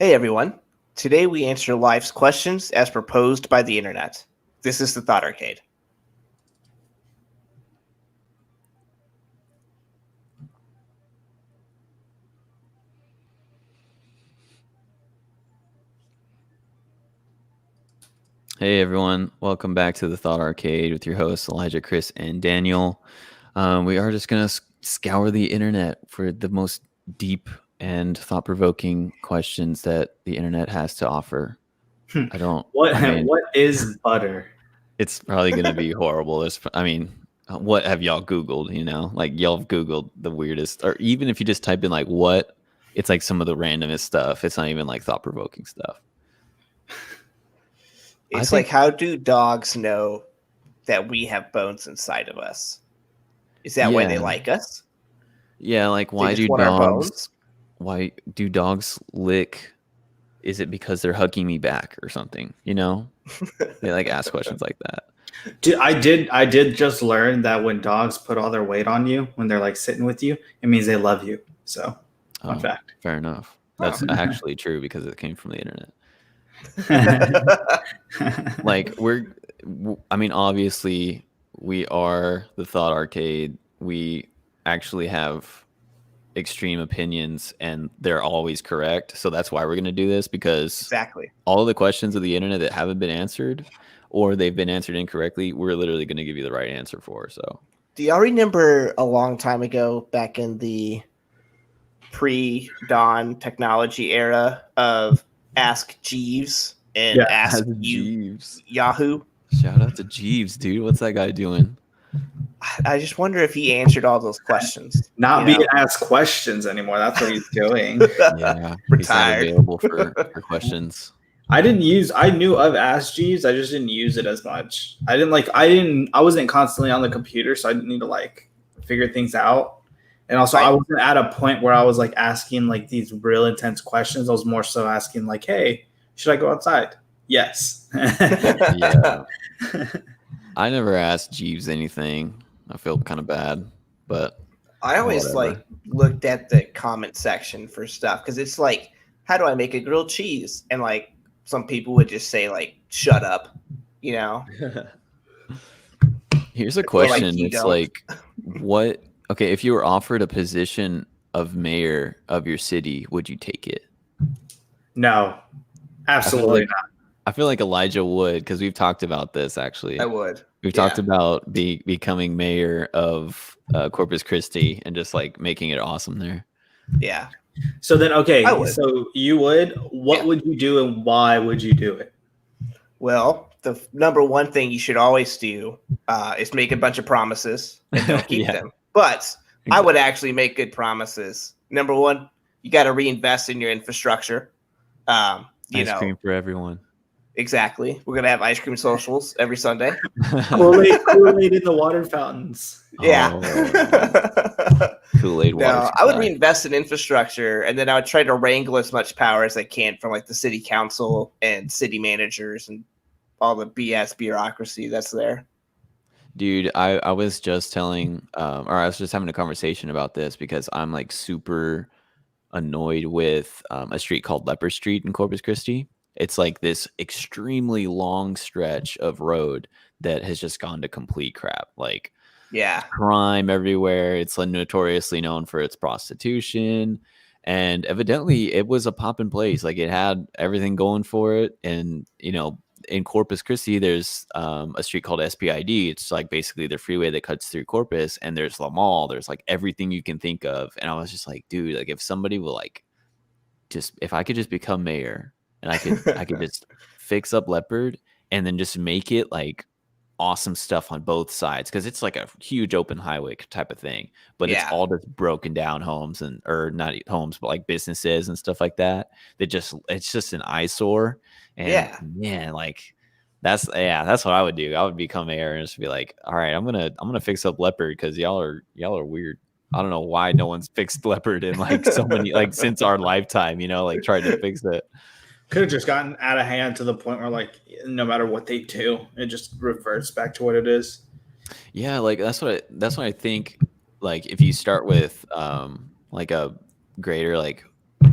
Hey everyone. Today we answer life's questions as proposed by the internet. This is the Thought Arcade. Hey everyone, welcome back to the Thought Arcade with your hosts Elijah, Chris, and Daniel. We are just gonna scour the internet for the most deep and thought-provoking questions that the internet has to offer. What is butter? It's probably gonna be horrible. What have y'all Googled? Like y'all have Googled the weirdest, or even if you just type in like what, it's like some of the randomest stuff. It's not even like thought-provoking stuff. It's like, how do dogs know that we have bones inside of us? Is that why they like us? Yeah, like why do dogs lick? Is it because they're hugging me back or something? They like ask questions like that. Dude, I did just learn that when dogs put all their weight on you when they're like sitting with you, it means they love you. So, fun fact. Fair enough. That's actually true because it came from the internet. Like obviously we are the Thought Arcade. We actually have extreme opinions and they're always correct. So that's why we're going to do this, because exactly all of the questions of the internet that haven't been answered or they've been answered incorrectly, we're literally going to give you the right answer for. So do y'all remember a long time ago, back in the pre-dawn technology era, of Ask Jeeves and Ask Jeeves. Yahoo? Shout out to Jeeves, dude. What's that guy doing? I just wonder if he answered all those questions. Not being asked questions anymore. That's what he's doing. Yeah, retired. He's not available for questions. I knew of Ask Jeeves. I just didn't use it as much. I wasn't constantly on the computer, so I didn't need to like figure things out. And also, I wasn't at a point where I was like asking like these real intense questions. I was more so asking like, "Hey, should I go outside?" Yes. Yeah. I never asked Jeeves anything. I feel kind of bad, but I always looked at the comment section for stuff, because it's like, how do I make a grilled cheese? And like some people would just say like, "Shut up," Here's a question. It's like, what? Okay, if you were offered a position of mayor of your city, would you take it? No, absolutely not. I feel like Elijah would, because we've talked about this actually. I would. We've talked about becoming mayor of Corpus Christi and just like making it awesome there. Yeah. So then, okay, so you would. What would you do, and why would you do it? Well, the number one thing you should always do is make a bunch of promises and don't keep them. But exactly. I would actually make good promises. Number one, you got to reinvest in your infrastructure. Ice cream for everyone. Exactly. We're going to have ice cream socials every Sunday. Kool-Aid in the water fountains. Yeah. Kool-Aid water. No, I would reinvest in infrastructure, and then I would try to wrangle as much power as I can from like the city council and city managers and all the BS bureaucracy that's there. Dude, I was just telling, or I was just having a conversation about this because I'm like super annoyed with a street called Leopard Street in Corpus Christi. It's like this extremely long stretch of road that has just gone to complete crap. Like, crime everywhere. It's notoriously known for its prostitution. And evidently it was a poppin' place. Like, it had everything going for it. And, in Corpus Christi, there's a street called SPID. It's like basically the freeway that cuts through Corpus. And there's La Mall. There's like everything you can think of. And I was just like, dude, like if somebody will if I could just become mayor, and I could just fix up Leopard and then just make it like awesome stuff on both sides, because it's like a huge open highway type of thing, but it's all just broken down homes or not homes, but like businesses and stuff like that. It's just an eyesore. And that's what I would do. I would become mayor and just be like, all right, I'm gonna fix up Leopard because y'all are weird. I don't know why no one's fixed Leopard in like so many like since our lifetime, like tried to fix it. Could have just gotten out of hand to the point where like no matter what they do, it just reverts back to what it is. Yeah, like that's what I think. Like if you start with like a greater like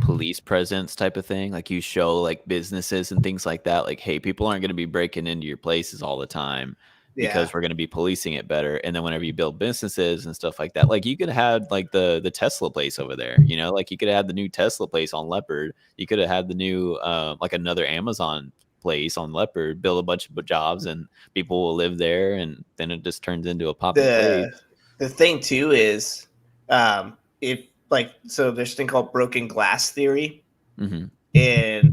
police presence type of thing. Like you show like businesses and things like that. Like, hey, people aren't going to be breaking into your places all the time because we're going to be policing it better. And then whenever you build businesses and stuff like that, like you could have had like the Tesla place over there, you know, like you could have had the new Tesla place on Leopard. You could have had the new like another Amazon place on Leopard, build a bunch of jobs and people will live there, and then it just turns into a popping place. The thing too is if like, so there's a thing called broken glass theory in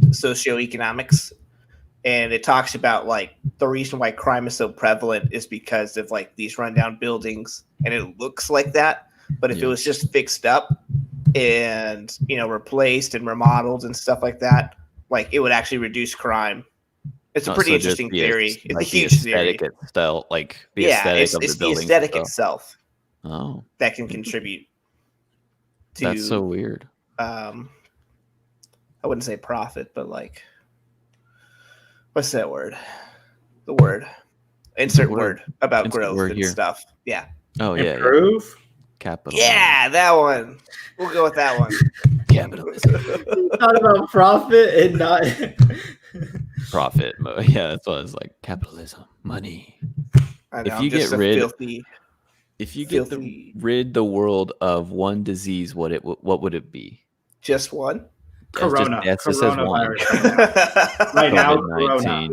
socioeconomics, and it talks about like the reason why crime is so prevalent is because of like these rundown buildings and it looks like that, but if it was just fixed up and, you know, replaced and remodeled and stuff like that, like it would actually reduce crime. It's a pretty interesting theory. It's like a huge theory. Itself, like the aesthetic of the building. It's the aesthetic itself. Oh, that can contribute to. That's so weird. I wouldn't say profit, but like, what's that word? The word. Insert word about growth and stuff. Yeah. Oh yeah. Improve. Capital. Yeah, that one. We'll go with that one. Capitalism. It's not about profit and not profit. Yeah, that's what it's like. Capitalism, money. I know, if you get rid, rid the world of one disease, what would it be? Just one. Corona. It just says one. Right now, Corona.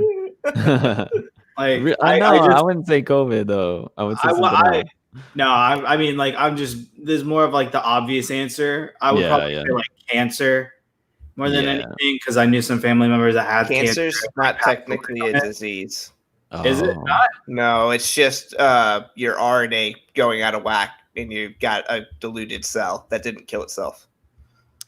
Like I wouldn't say COVID though. I would say something else. No, I mean, like, there's more of like the obvious answer. I would probably say like cancer more than anything, because I knew some family members that had cancer. Cancer's not technically a disease. Oh. Is it not? No, it's just your RNA going out of whack and you got a diluted cell that didn't kill itself.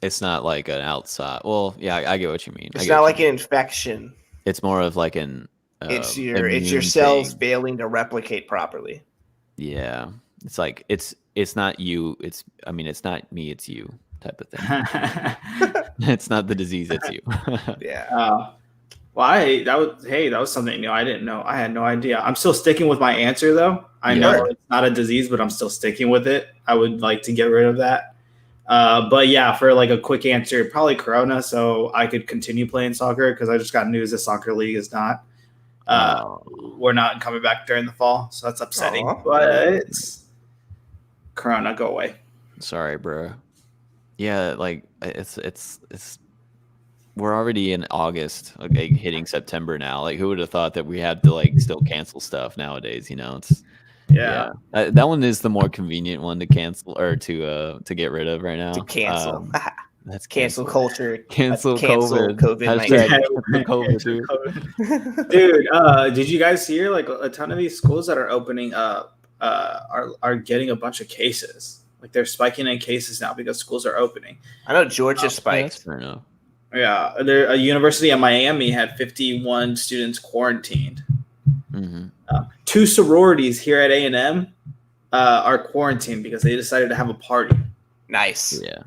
It's not like an outside. Well, yeah, I get what you mean. It's not like an infection. It's more of like an. It's your cells failing to replicate properly. Yeah, it's like it's not you. It's not me. It's you type of thing. It's not the disease. It's you. Yeah. Well, that was something new. I didn't know. I had no idea. I'm still sticking with my answer though. I know it's not a disease, but I'm still sticking with it. I would like to get rid of that. But yeah, for like a quick answer, probably Corona, so I could continue playing soccer, because I just got news that soccer league is not. We're not coming back during the fall, so that's upsetting. But it's Corona, go away. Sorry, bro. Yeah, like it's we're already in August, okay, hitting September now. Like, who would have thought that we had to like still cancel stuff nowadays? You know, it's that one is the more convenient one to cancel or to get rid of right now. To cancel. That's cancel culture. Cancel COVID. COVID, dude. Did you guys hear like a ton of these schools that are opening up are getting a bunch of cases? Like they're spiking in cases now because schools are opening. I know Georgia spiked. Fair enough. Yeah, a university in Miami had 51 students quarantined. Mm-hmm. 2 sororities here at A&M are quarantined because they decided to have a party. Nice. Yeah.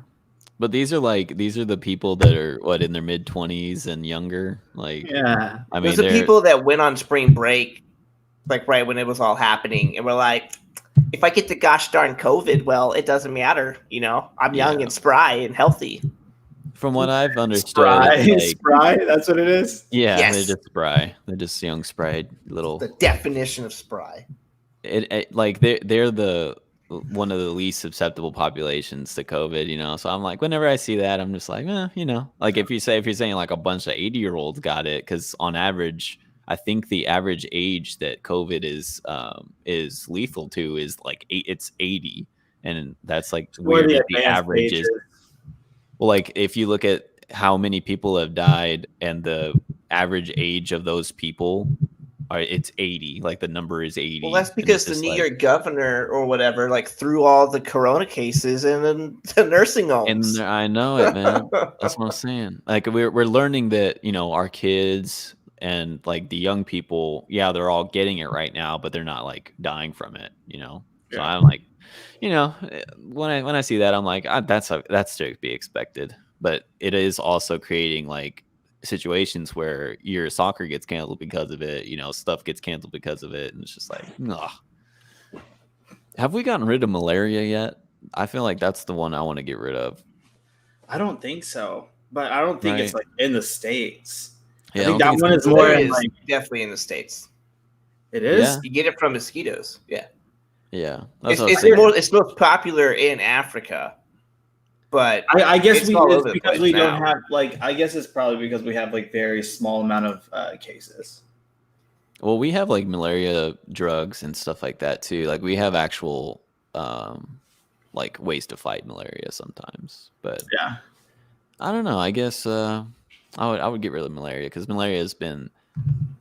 But these are the people that are in their mid-20s and younger. Like, yeah, I mean, those are people that went on spring break, like right when it was all happening, and we're like, if I get the gosh darn COVID, well, it doesn't matter. You know, I'm young and spry and healthy. From what I've understood, spry. That's what it is. Yeah, they're just spry. They're just young, spry little. The definition of spry. It like they're the one of the least susceptible populations to COVID, you know. So I'm like, whenever I see that, I'm just like, you know, like if you're saying like a bunch of 80-year-olds got it, because on average, I think the average age that COVID is lethal to is like it's 80, and that's like weird. The average is. Well, like if you look at how many people have died and the average age of those people, it's 80. Like the number is 80. Well, that's because the New York governor or whatever like threw all the corona cases in the nursing homes. And I know it, man. That's what I'm saying. Like we're learning that, you know, our kids and like the young people, yeah, they're all getting it right now, but they're not like dying from it, you know. So I'm like, you know, when I see that, I'm like, that's to be expected. But it is also creating like situations where your soccer gets canceled because of it. You know, stuff gets canceled because of it, and it's just like, ugh. Have we gotten rid of malaria yet? I feel like that's the one I want to get rid of. I don't think so. but I don't think it's Right. like in the States. Yeah, I I think don't that think one it's is more Malaria in is like definitely in the States. it is. Yeah. You get it from mosquitoes. Yeah. Yeah, that's It's, what I was it's thinking. more it's most popular in Africa, but I guess it's all over it's the because place we now. don't have like I guess it's probably because we have like very small amount of cases. Well, we have like malaria drugs and stuff like that too. Like we have actual like ways to fight malaria sometimes. But Yeah. I don't know. I guess I would get rid of malaria because malaria has been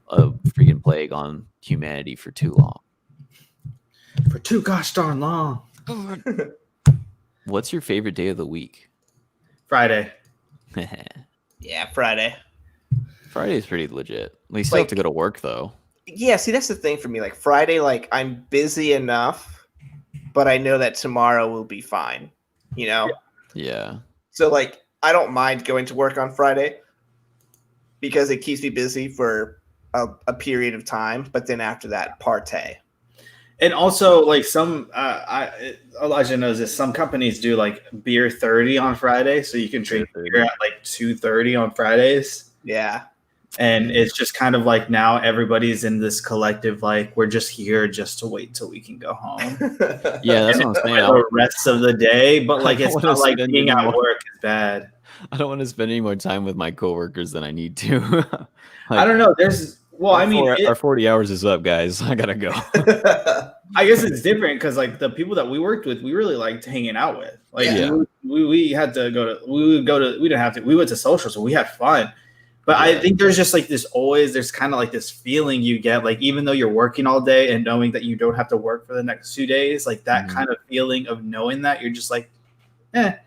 a freaking plague on humanity for too long. For too gosh darn long. What's your favorite day of the week? Friday. Yeah, Friday. Friday is pretty legit. You still have to go to work though. Yeah, see, that's the thing for me. Like Friday, like I'm busy enough, but I know that tomorrow will be fine. You know? Yeah. So like I don't mind going to work on Friday because it keeps me busy for a period of time, but then after that, partay. And also, like Elijah knows this. Some companies do like beer 30 on Friday, so you can drink beer at like 2:30 on Fridays. Yeah, and it's just kind of like now everybody's in this collective like we're just here just to wait till we can go home. Yeah, that's what I'm saying. The rest of the day, but like it's not like spend being any at more- work is bad. I don't want to spend any more time with my coworkers than I need to. Like, I don't know. There's I mean, our 40 hours is up, guys. I gotta go. I guess it's different because like the people that we worked with, we really liked hanging out with. Like Yeah. we had to go to we didn't have to, we went to social, so we had fun. But I think there's just like there's kind of like this feeling you get, like even though you're working all day and knowing that you don't have to work for the next 2 days, like that kind of feeling of knowing that you're just like, it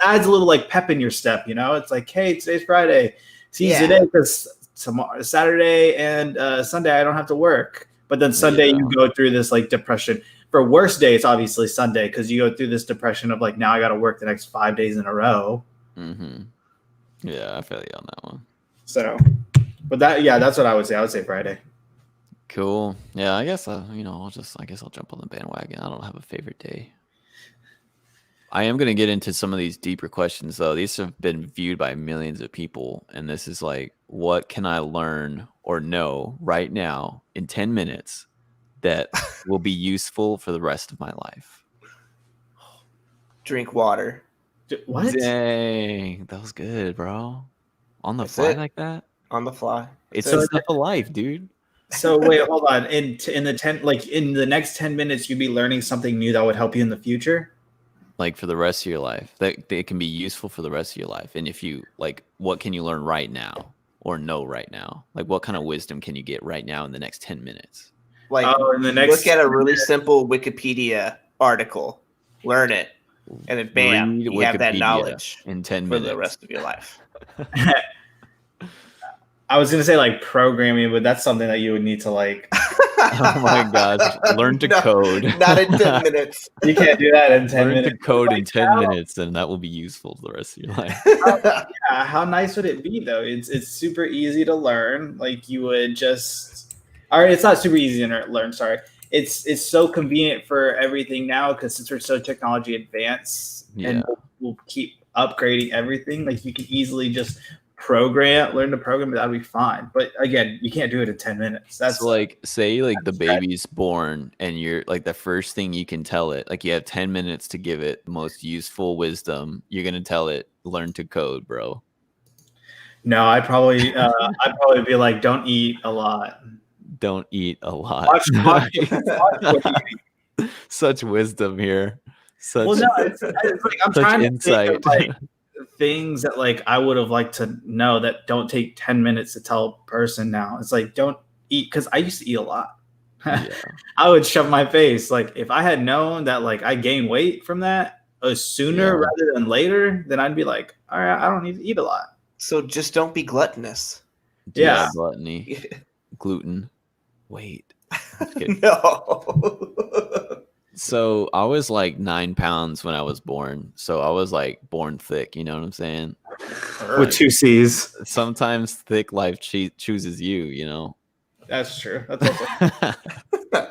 adds a little like pep in your step, you know? It's like, hey, today's Friday, seize the day because tomorrow, Saturday and Sunday I don't have to work. But then Sunday you go through this like depression. For worst day, it's obviously Sunday because you go through this depression of like now I got to work the next 5 days in a row. Mm-hmm. Yeah, I feel you on that one. So, but that's what I would say. I would say Friday. Cool. Yeah, I guess I'll jump on the bandwagon. I don't have a favorite day. I am going to get into some of these deeper questions though. These have been viewed by millions of people, and this is like, what can I learn or know right now in 10 minutes that will be useful for the rest of my life? Drink water. What? Dang, that was good, bro. On the fly like that? On the fly. It's the stuff of life, dude. So wait, hold on. In the next 10 minutes, you'd be learning something new that would help you in the future. Like for the rest of your life, that it can be useful for the rest of your life. And if you like, what can you learn right now or know right now? Like, what kind of wisdom can you get right now in the next 10 minutes? Like, look at a really simple Wikipedia article, learn it, and then bam, Read you have that Wikipedia knowledge in 10 for minutes the rest of your life. I was gonna say like programming, but that's something that you would need to like. Oh my gosh! Learn to code. Not in 10 minutes. You can't do that in 10 minutes. Learn to code in 10 minutes, and that will be useful for the rest of your life. Yeah, how nice would it be though? It's super easy to learn. Like you would just. All right, it's not super easy to learn. Sorry, it's so convenient for everything now because since we're so technology advanced, and we'll keep upgrading everything. Like you can easily just learn to program, that'd be fine. But again, you can't do it in 10 minutes. That's so like, say like the baby's born and you're like the first thing you can tell it, like you have 10 minutes to give it the most useful wisdom. You're going to tell it, learn to code, bro. No, I'd probably be like, don't eat a lot. Don't eat a lot. Watch Such wisdom here. Such, well, no, it's like I'm such trying insight. to think of, like, things that like I would have liked to know that don't take 10 minutes to tell a person now. It's like, don't eat, because I used to eat a lot. I would shove my face. Like if I had known that like I gained weight from that sooner rather than later, then I'd be like, all right, I don't need to eat a lot. So just don't be gluttonous. Yeah. Gluttony. Gluten. Wait. No. So I was like 9 pounds when I was born. So I was like born thick. You know what I'm saying? With 2 C's. Sometimes thick life chooses you, you know? That's true. That's also.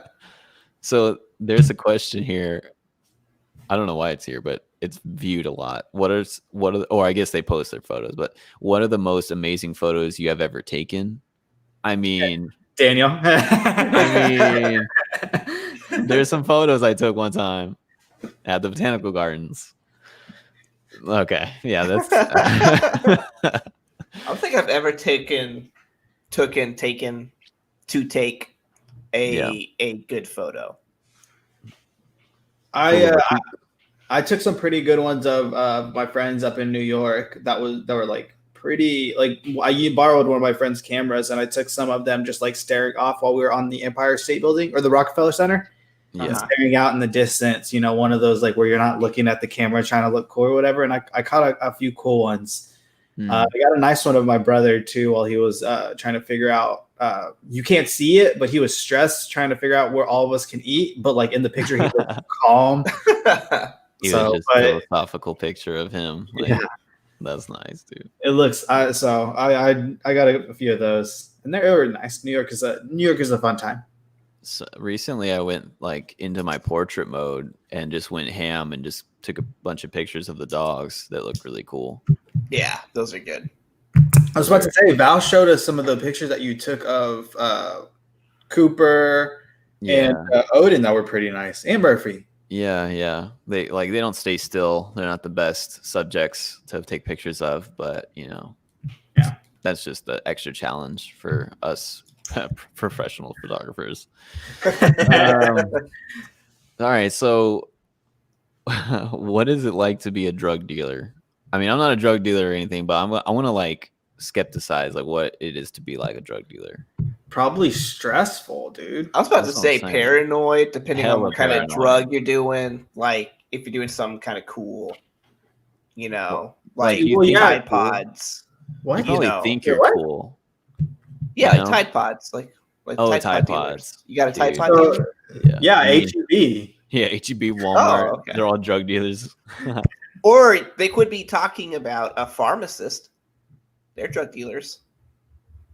So there's a question here. I don't know why it's here, but it's viewed a lot. Or I guess they post their photos, but what are the most amazing photos you have ever taken? I mean, Daniel. I mean, there's some photos I took one time at the botanical gardens. Okay, yeah, that's. I don't think I've ever taken to take a good photo. I took some pretty good ones of my friends up in New York that were like pretty, like I borrowed one of my friend's cameras and I took some of them just like staring off while we were on the Empire State Building or the Rockefeller Center. Yeah. Staring out in the distance, you know, one of those like where you're not looking at the camera trying to look cool or whatever. And I caught a few cool ones. I got a nice one of my brother too while he was trying to figure out. You can't see it, but he was stressed trying to figure out where all of us can eat. But like in the picture, he looked calm. It was just a philosophical picture of him. Like, yeah, that's nice, dude. It looks so. I got a few of those, and they were nice. New York is a fun time. So recently, I went like into my portrait mode and just went ham and just took a bunch of pictures of the dogs that looked really cool. Yeah, those are good. I was about to say, Val showed us some of the pictures that you took of Cooper and Odin that were pretty nice, and Murphy. Yeah. They don't stay still. They're not the best subjects to take pictures of, but that's just the extra challenge for us professional photographers. All right, so what is it like to be a drug dealer? I mean, I'm not a drug dealer or anything, but I want to like skepticize like what it is to be like a drug dealer. Probably stressful, dude. I was about to say paranoid, depending on what kind of drug you're doing. Like if you're doing something kind of cool, you know, like Tide Pods. What? You think you're cool. Yeah, like Tide Pods, like Tide Pods. You got a Tide Pod dealer? Yeah, H-E-B. Yeah, H-E-B, Walmart. Okay. They're all drug dealers. Or they could be talking about a pharmacist. They're drug dealers.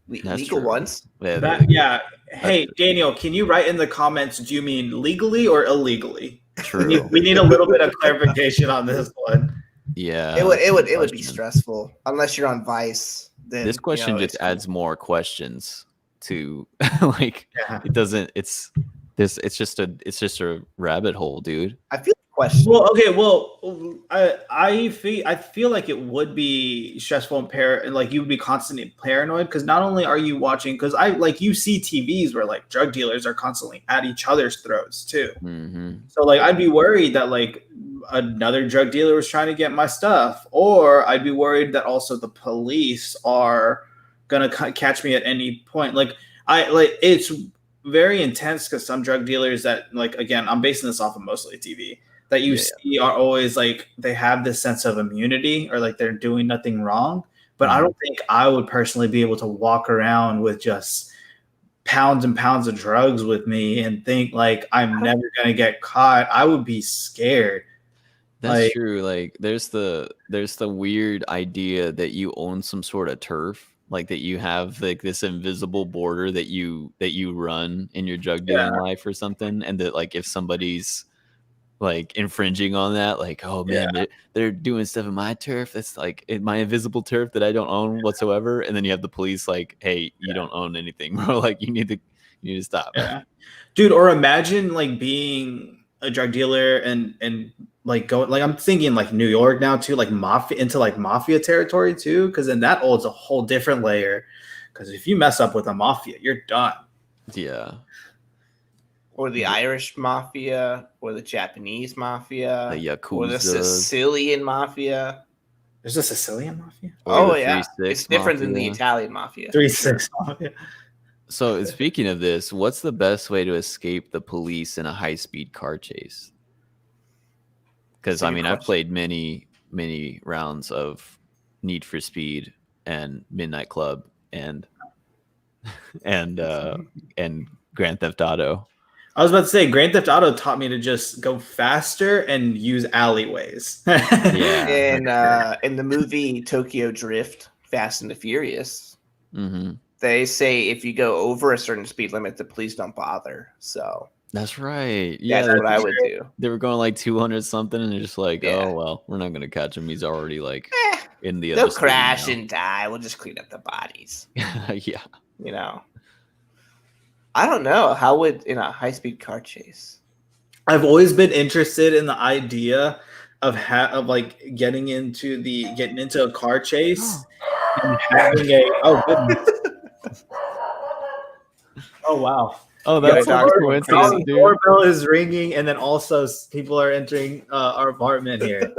Legal ones. Yeah. Hey, Daniel, can you write in the comments, do you mean legally or illegally? True. We need a little bit of clarification on this one. Yeah. It would be stressful unless you're on Vice. Then, this question just adds more questions to like it doesn't it's just a rabbit hole, dude. I feel question. Well, I feel like it would be stressful and like you would be constantly paranoid because not only are you watching, because you see TVs where like drug dealers are constantly at each other's throats too. Mm-hmm. So like I'd be worried that like another drug dealer was trying to get my stuff, or I'd be worried that also the police are gonna catch me at any point. Like it's very intense because some drug dealers that, like, again, I'm basing this off of mostly TV, that you see are always like they have this sense of immunity or like they're doing nothing wrong. But I don't think I would personally be able to walk around with just pounds and pounds of drugs with me and think like I'm never gonna get caught. I would be scared. That's true. Like there's the weird idea that you own some sort of turf, like that you have like this invisible border that you run in your drug dealing life or something, and that like if somebody's like infringing on that, like, oh man, they're doing stuff in my turf that's like in my invisible turf that I don't own whatsoever, and then you have the police like, hey, you don't own anything, bro. Like you need to stop. Dude. Or imagine like being a drug dealer and like going, like I'm thinking like New York now too, like mafia territory too, because then that holds a whole different layer. Because if you mess up with a mafia, you're done. Yeah. Or the Irish mafia, or the Japanese mafia, the Yakuza, or the Sicilian mafia. There's a Sicilian mafia? Oh yeah, it's different than the Italian mafia. 3-6 mafia. So speaking of this, what's the best way to escape the police in a high-speed car chase? Because I mean, I've played many rounds of Need for Speed and Midnight Club and Grand Theft Auto. I was about to say Grand Theft Auto taught me to just go faster and use alleyways. Yeah. In the movie Tokyo Drift, Fast and the Furious, they say if you go over a certain speed limit, the police don't bother. So That's right. Yeah, That's what I would do. they were going like 200 something, and they're just like, Yeah. oh well, we're not gonna catch him. He's already like in the They'll other. crash and die. We'll just clean up the bodies. Yeah. You know. I don't know. How would in a high-speed car chase? I've always been interested in the idea of like getting into a car chase and having goodness. Oh wow. Oh, that's Yeah, a dog- coincidence, The dude. doorbell is ringing, and then also people are entering our apartment here.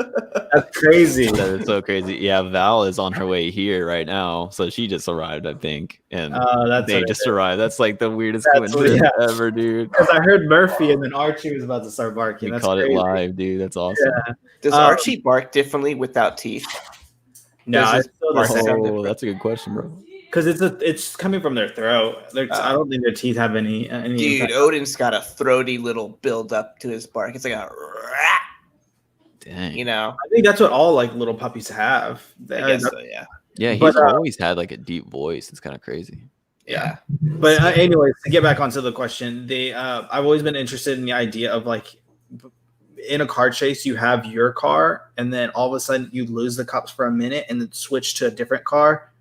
That's crazy. That is so crazy. Yeah, Val is on her way here right now, so she just arrived, I think, and That's they what just arrived. That's like the weirdest That's what- coincidence yeah. ever, dude. Because I heard Murphy, and then Archie was about to start barking. We That's caught crazy. it live, dude. That's awesome. Yeah. Does Archie bark differently without teeth? No, Does it's it still the bark same. sound Oh, different? that's a good question, bro. Because it's coming from their throat. I don't think their teeth have any. Dude, impact. Odin's got a throaty little build up to his bark. It's like a, Dang. you know. I think that's what all like little puppies have. I guess so. Yeah. Yeah, he's But, always had like a deep voice. It's kind of crazy. Yeah. But anyways, to get back onto the question, I've always been interested in the idea of like in a car chase, you have your car, and then all of a sudden you lose the cops for a minute, and then switch to a different car,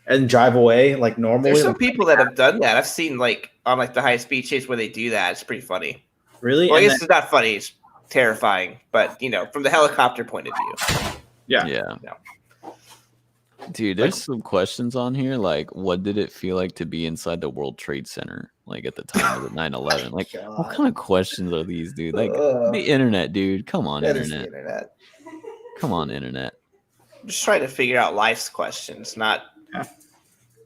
and drive away like normally. There's some people that have done that. I've seen like on like the high speed chase where they do that. It's pretty funny. Really? Well, I And guess it's not funny. It's terrifying, but you know, from the helicopter point of view. Yeah. Yeah. Dude, there's some questions on here. Like, what did it feel like to be inside the World Trade Center? Like at the time of the 9/11? Like, what kind of questions are these, dude? Like the internet, dude. Come on, That is the internet. internet. Come on, internet. I'm just trying to figure out life's questions, not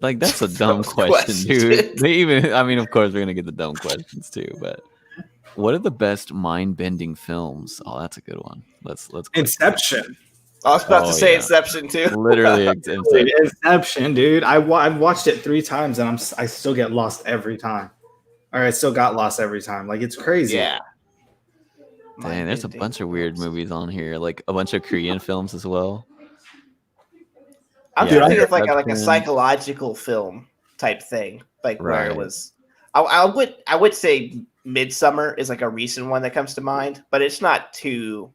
Like that's a dumb Those question, dude. questions. They even I mean, of course we're gonna get the dumb questions too, but what are the best mind bending films? Oh, that's a good one. Let's click. Inception. I was about Oh, to say yeah. Inception too. Literally Inception. Inception, dude. I've watched it 3 times, and I still get lost every time. Or I still got lost every time. Like it's crazy. Yeah. Dang, there's a Mind-bending bunch of weird films. movies on here, like a bunch of Korean films as well. I'm Yeah, thinking of like a Inception. psychological film type thing, like where Right. it was. I would say Midsummer is like a recent one that comes to mind, but it's not too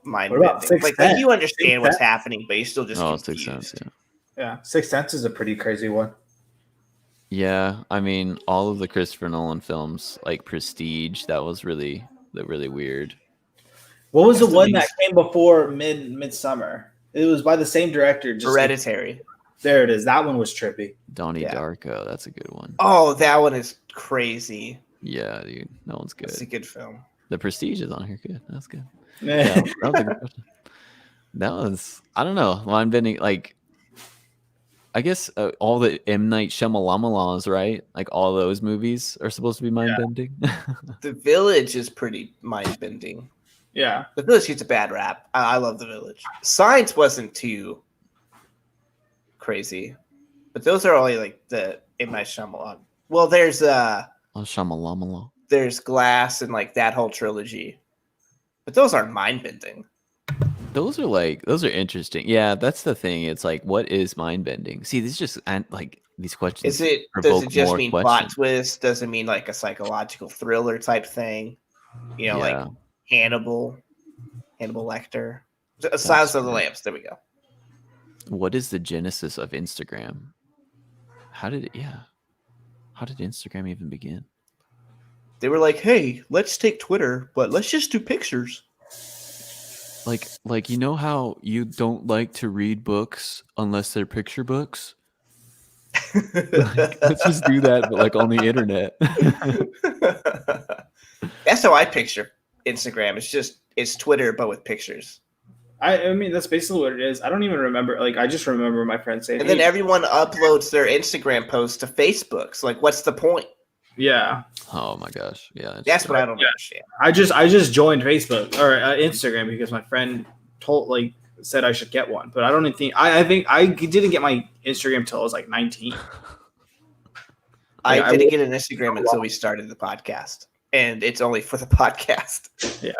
mind What about bending. Sixth Like Sense? you understand Sixth what's Sense? happening, but you're still just Oh, Sixth confused. Sense, yeah. Yeah. Sixth Sense is a pretty crazy one. Yeah, I mean, all of the Christopher Nolan films, like Prestige, that was really weird. What was What's the one the that came before Midsummer? It was by the same director. Just Hereditary. there it is. That one was trippy. Donnie Yeah. Darko, that's a good one. Oh, that one is crazy. Yeah, dude, that one's good. It's a good film. The Prestige is on here, good. That's good. Yeah. Yeah, that was a good question. That was, I don't know, mind bending. Like, I guess all the M. Night Shyamalan's, right? Like all those movies are supposed to be mind bending. The Village is pretty mind bending. Yeah. The Village gets a bad rap. I love The Village. Science wasn't too crazy, but those are only like the M. Night Shyamalan. Well, there's Oh, Shyamalama. there's Glass and like that whole trilogy, but those aren't mind bending. Those are interesting. Yeah, that's the thing. It's like, what is mind bending? See, this is just like these questions. Does it provoke just more mean plot questions. twist? Does it mean like a psychological thriller type thing? You know, Yeah. like Hannibal Lecter, Silence of the Lambs. There we go. What is the genesis of Instagram? How did Instagram even begin? They were like, "Hey, let's take Twitter, but let's just do pictures." Like you know how you don't like to read books unless they're picture books? Like, let's just do that, but like on the internet. That's how I picture Instagram. It's Twitter, but with pictures. I mean, that's basically what it is. I don't even remember. Like, I just remember my friend saying, And then "Hey," everyone uploads their Instagram posts to Facebook. So like, what's the point? yeah. Oh my gosh, yeah, That's what I don't understand. I just joined Facebook or Instagram because my friend said I should get one, but I don't even think I think I didn't get my Instagram till I was like 19. I Yeah, didn't get an Instagram until we started the podcast, and it's only for the podcast. Yeah.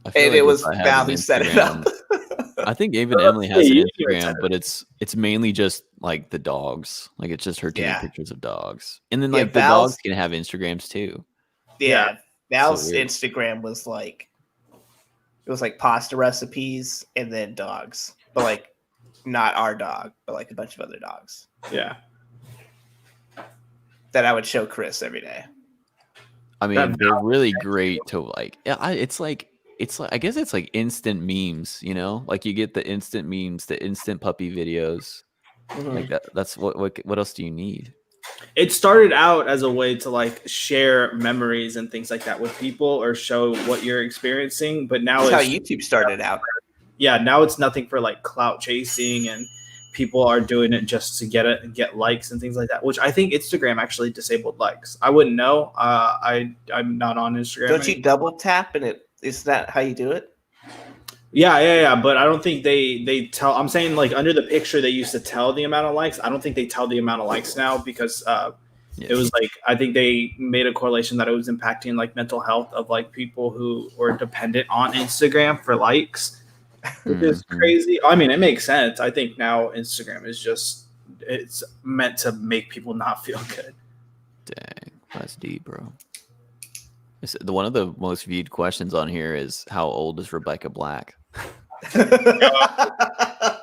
I feel And like it was if I had Val an who set it Instagram- up. I think even Emily has yeah, an you Instagram, said it. but it's mainly just like the dogs. Like it's just her taking Yeah. pictures of dogs, and then Yeah, like the Val's- dogs can have Instagrams too. Yeah. Val's So weird. Instagram was like, it was like pasta recipes and then dogs, but like not our dog, but like a bunch of other dogs Yeah. that I would show Chris every day. I mean, they're really great to like. It's like I guess it's like instant memes, you know? Like you get the instant memes, the instant puppy videos. Like that's what else do you need? It started out as a way to like share memories and things like that with people or show what you're experiencing, but now That's it's how YouTube started out. Yeah, now it's nothing for like clout chasing, and people are doing it just to get likes and things like that, which I think Instagram actually disabled likes. I wouldn't know. I'm not on Instagram. Don't you double tap and is that how you do it? Yeah. But I don't think they tell. I'm saying like under the picture they used to tell the amount of likes. I don't think they tell the amount of likes now because it was like I think they made a correlation that it was impacting like mental health of like people who were dependent on Instagram for likes, which is crazy. I mean, it makes sense. I think now Instagram is just it's meant to make people not feel good. Dang, that's deep, bro. One of the most viewed questions on here is how old is Rebecca Black? Yo, I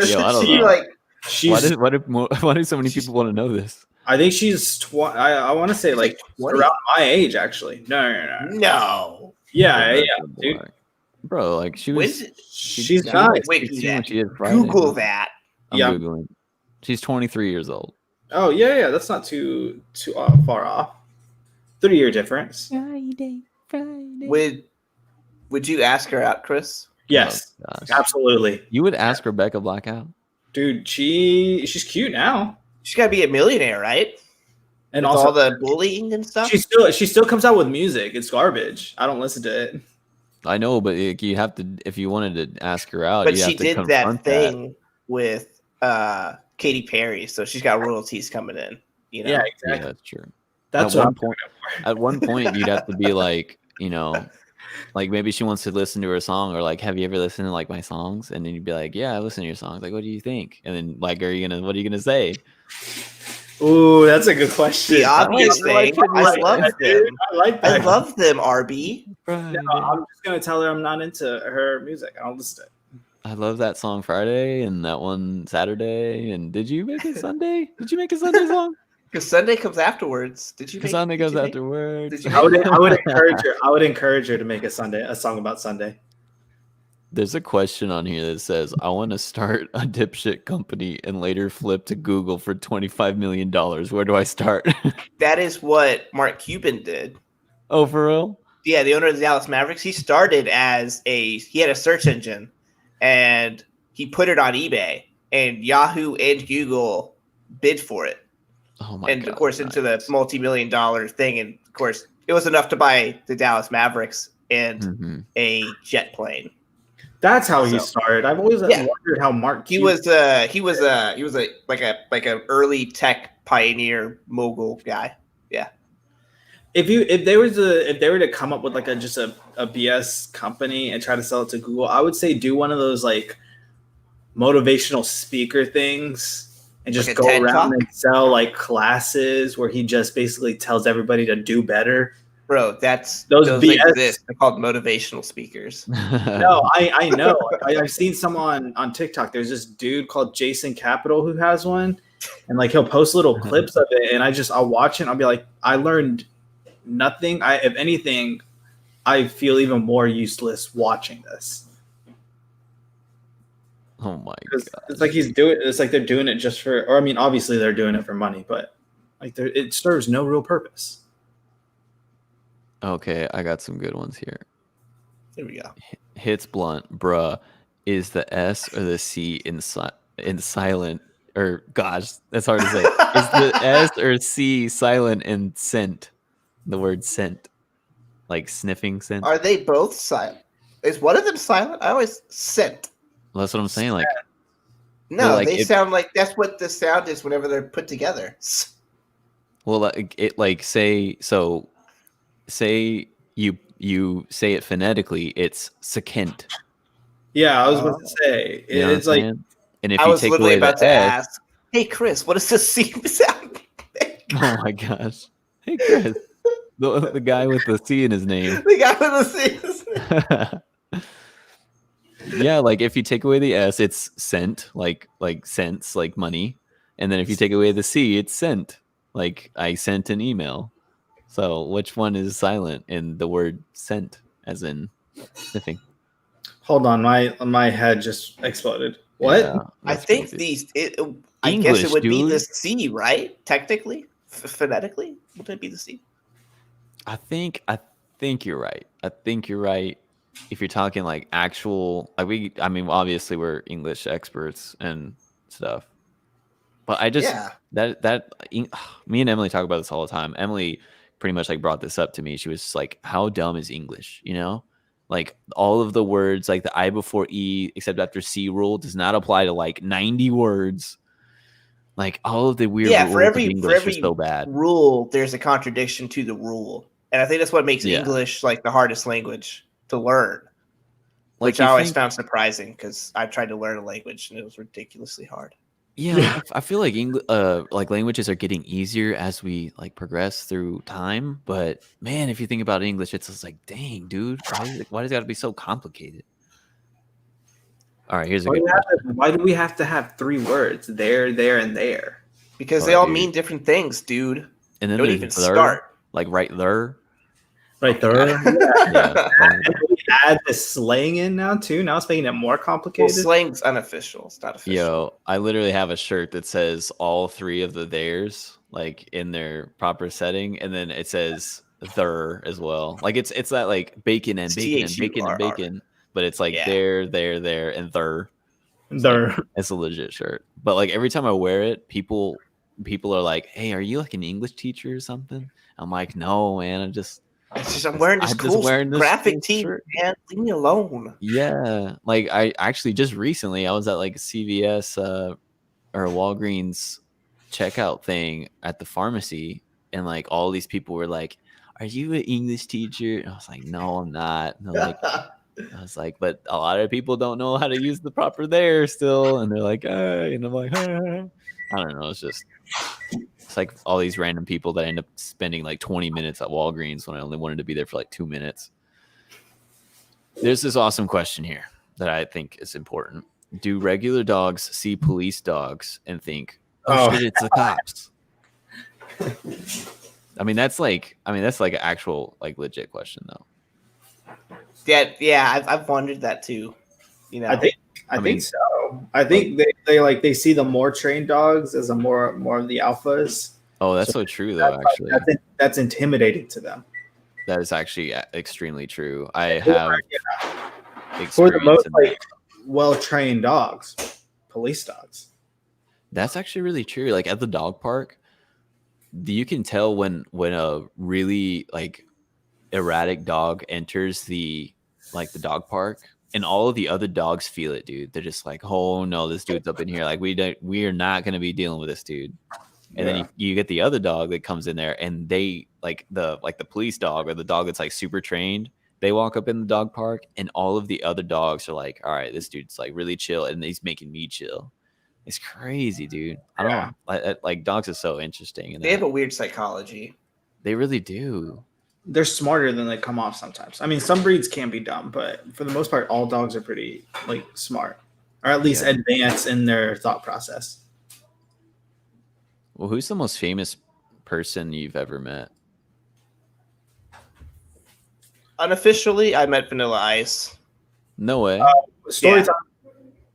don't know. Like, why do so many people want to know this? I think she's I want to say like around my age, actually. No. Yeah, dude. Bro, like she's not. Google that. I'm Googling. She's 23 years old. Oh yeah. That's not too far off. 3-year difference. Friday. Would you ask her out, Chris? Yes, absolutely. You would ask Rebecca Black out? Dude, she's cute now. She's got to be a millionaire, right? And with also all the bullying and stuff. She still comes out with music. It's garbage. I don't listen to it. I know, but you have to if you wanted to ask her out. But you she have to did that thing with Katy Perry, so she's got royalties coming in. You know? Yeah, exactly. Yeah, that's true. That's at one point you'd have to be like, you know, like maybe she wants to listen to her song, or like, have you ever listened to like my songs? And then you'd be like, yeah, I listen to your songs. Like, what do you think? And then like, what are you gonna say? Ooh, that's a good question. The obvious thing. I love them. I like that. I love them, RB. No, I'm just gonna tell her I'm not into her music. I don't listen to it. I love that song Friday and that one Saturday. And did you make it Sunday? Did you make a Sunday song? Because Sunday comes afterwards. Did you? Sunday goes afterwards. I would encourage her. I would encourage her to make a song about Sunday. There's a question on here that says, "I want to start a dipshit company and later flip to Google for $25 million. Where do I start?" That is what Mark Cuban did. Oh, for real? Yeah, the owner of the Dallas Mavericks. He started he had a search engine, and he put it on eBay, and Yahoo and Google bid for it. Oh my God, of course, into the multi-million-dollar thing, and of course, it was enough to buy the Dallas Mavericks and a jet plane. That's how he started. I've always wondered how Mark. He was a like an early tech pioneer mogul guy. Yeah. If they were to come up with like a BS company and try to sell it to Google, I would say do one of those like motivational speaker things. And just like go around and sell like classes where he just basically tells everybody to do better. Bro, those BS. Exist. They're called motivational speakers. No, I know. I've seen some on TikTok. There's this dude called Jason Capital who has one, and like he'll post little clips of it, and I'll watch it. And I'll be like, I learned nothing. If anything, I feel even more useless watching this. Oh my God! It's like it's like they're doing it just for, or I mean, obviously they're doing it for money, but like it serves no real purpose. Okay, I got some good ones here. There we go. Hits blunt, bruh. Is the S or the C in silent? Or gosh, that's hard to say. Is the S or C silent in scent? The word scent, like sniffing scent. Are they both silent? Is one of them silent? I always scent. Well, that's what I'm saying. Like, no, like they sound like that's what the sound is whenever they're put together. Well, say you say it phonetically, it's secant. Yeah, I was about to say it's like, and if you take away the S, ask, hey Chris, what does the C sound? Oh my gosh, hey Chris, the guy with the C in his name. The guy with the C. Yeah, like if you take away the S, it's cent, like cents, like money. And then if you take away the C, it's sent, like I sent an email. So which one is silent in the word sent, as in sniffing? Hold on, my head just exploded. What? Yeah, I that's think crazy. I guess it would be dude. the C, right? Technically, phonetically, would it be the C? I think you're right. I think you're right. If you're talking like actual, like I mean, obviously we're English experts and stuff, but I just me and Emily talk about this all the time. Emily pretty much like brought this up to me. She was just like, "How dumb is English?" You know, like all of the words, like the I before E, except after C rule, does not apply to like 90 words. Like all of the weird rules for every of English are so bad. rule, there's a contradiction to the rule, and I think that's what makes English like the hardest language to learn. Which I always found surprising because I've tried to learn a language and it was ridiculously hard. Yeah, I feel like like languages are getting easier as we like progress through time. But man, if you think about English, it's just like, dang, dude, why does it got to be so complicated? All right, here's a good question. Why do we have to have 3 words? There, and there. Because they all mean different things, dude. And then don't even start. Like right there. Right there. Yeah. And we add the slang in now too. Now it's making it more complicated. Well, slang's unofficial. It's not official. Yo, I literally have a shirt that says all 3 of the theirs, like in their proper setting, and then it says there as well. Like it's that like bacon and bacon and bacon and bacon, but it's like there, and there. There. It's a legit shirt. But like every time I wear it, people are like, "Hey, are you like an English teacher or something?" I'm like, "No, man. I'm wearing this cool graphic tee, man. Leave me alone." Yeah, like I actually just recently I was at like a CVS or a Walgreens checkout thing at the pharmacy, and like all these people were like, "Are you an English teacher?" And I was like, "No, I'm not." And I was like, "But a lot of people don't know how to use the proper there still," and they're like, "Hey," and I'm like, "Hey." I don't know. It's like all these random people that end up spending like 20 minutes at Walgreens when I only wanted to be there for like 2 minutes. There's this awesome question here that I think is important. Do regular dogs see police dogs and think, "Oh shit, it's the cops"? I mean, that's like an actual like legit question though. Yeah, I've wondered that too. You know, I think so. I think they see the more trained dogs as more of the alphas. Oh, that's so true though. Actually, that's intimidating to them. That is actually extremely true. I have for the most like well-trained dogs, police dogs. That's actually really true. Like at the dog park, you can tell when a really like erratic dog enters the dog park, and all of the other dogs feel it, dude. They're just like, "Oh no, this dude's up in here. Like we are not going to be dealing with this dude." And then you get the other dog that comes in there, and they like the police dog or the dog that's like super trained. They walk up in the dog park, and all of the other dogs are like, "All right, this dude's like really chill, and he's making me chill." It's crazy, dude. I don't know. Like dogs are so interesting. They have a weird psychology. They really do. They're smarter than they come off sometimes. I mean, some breeds can be dumb, but for the most part, all dogs are pretty like smart, or at least advanced in their thought process. Well, who's the most famous person you've ever met? Unofficially, I met Vanilla Ice. No way. Story time.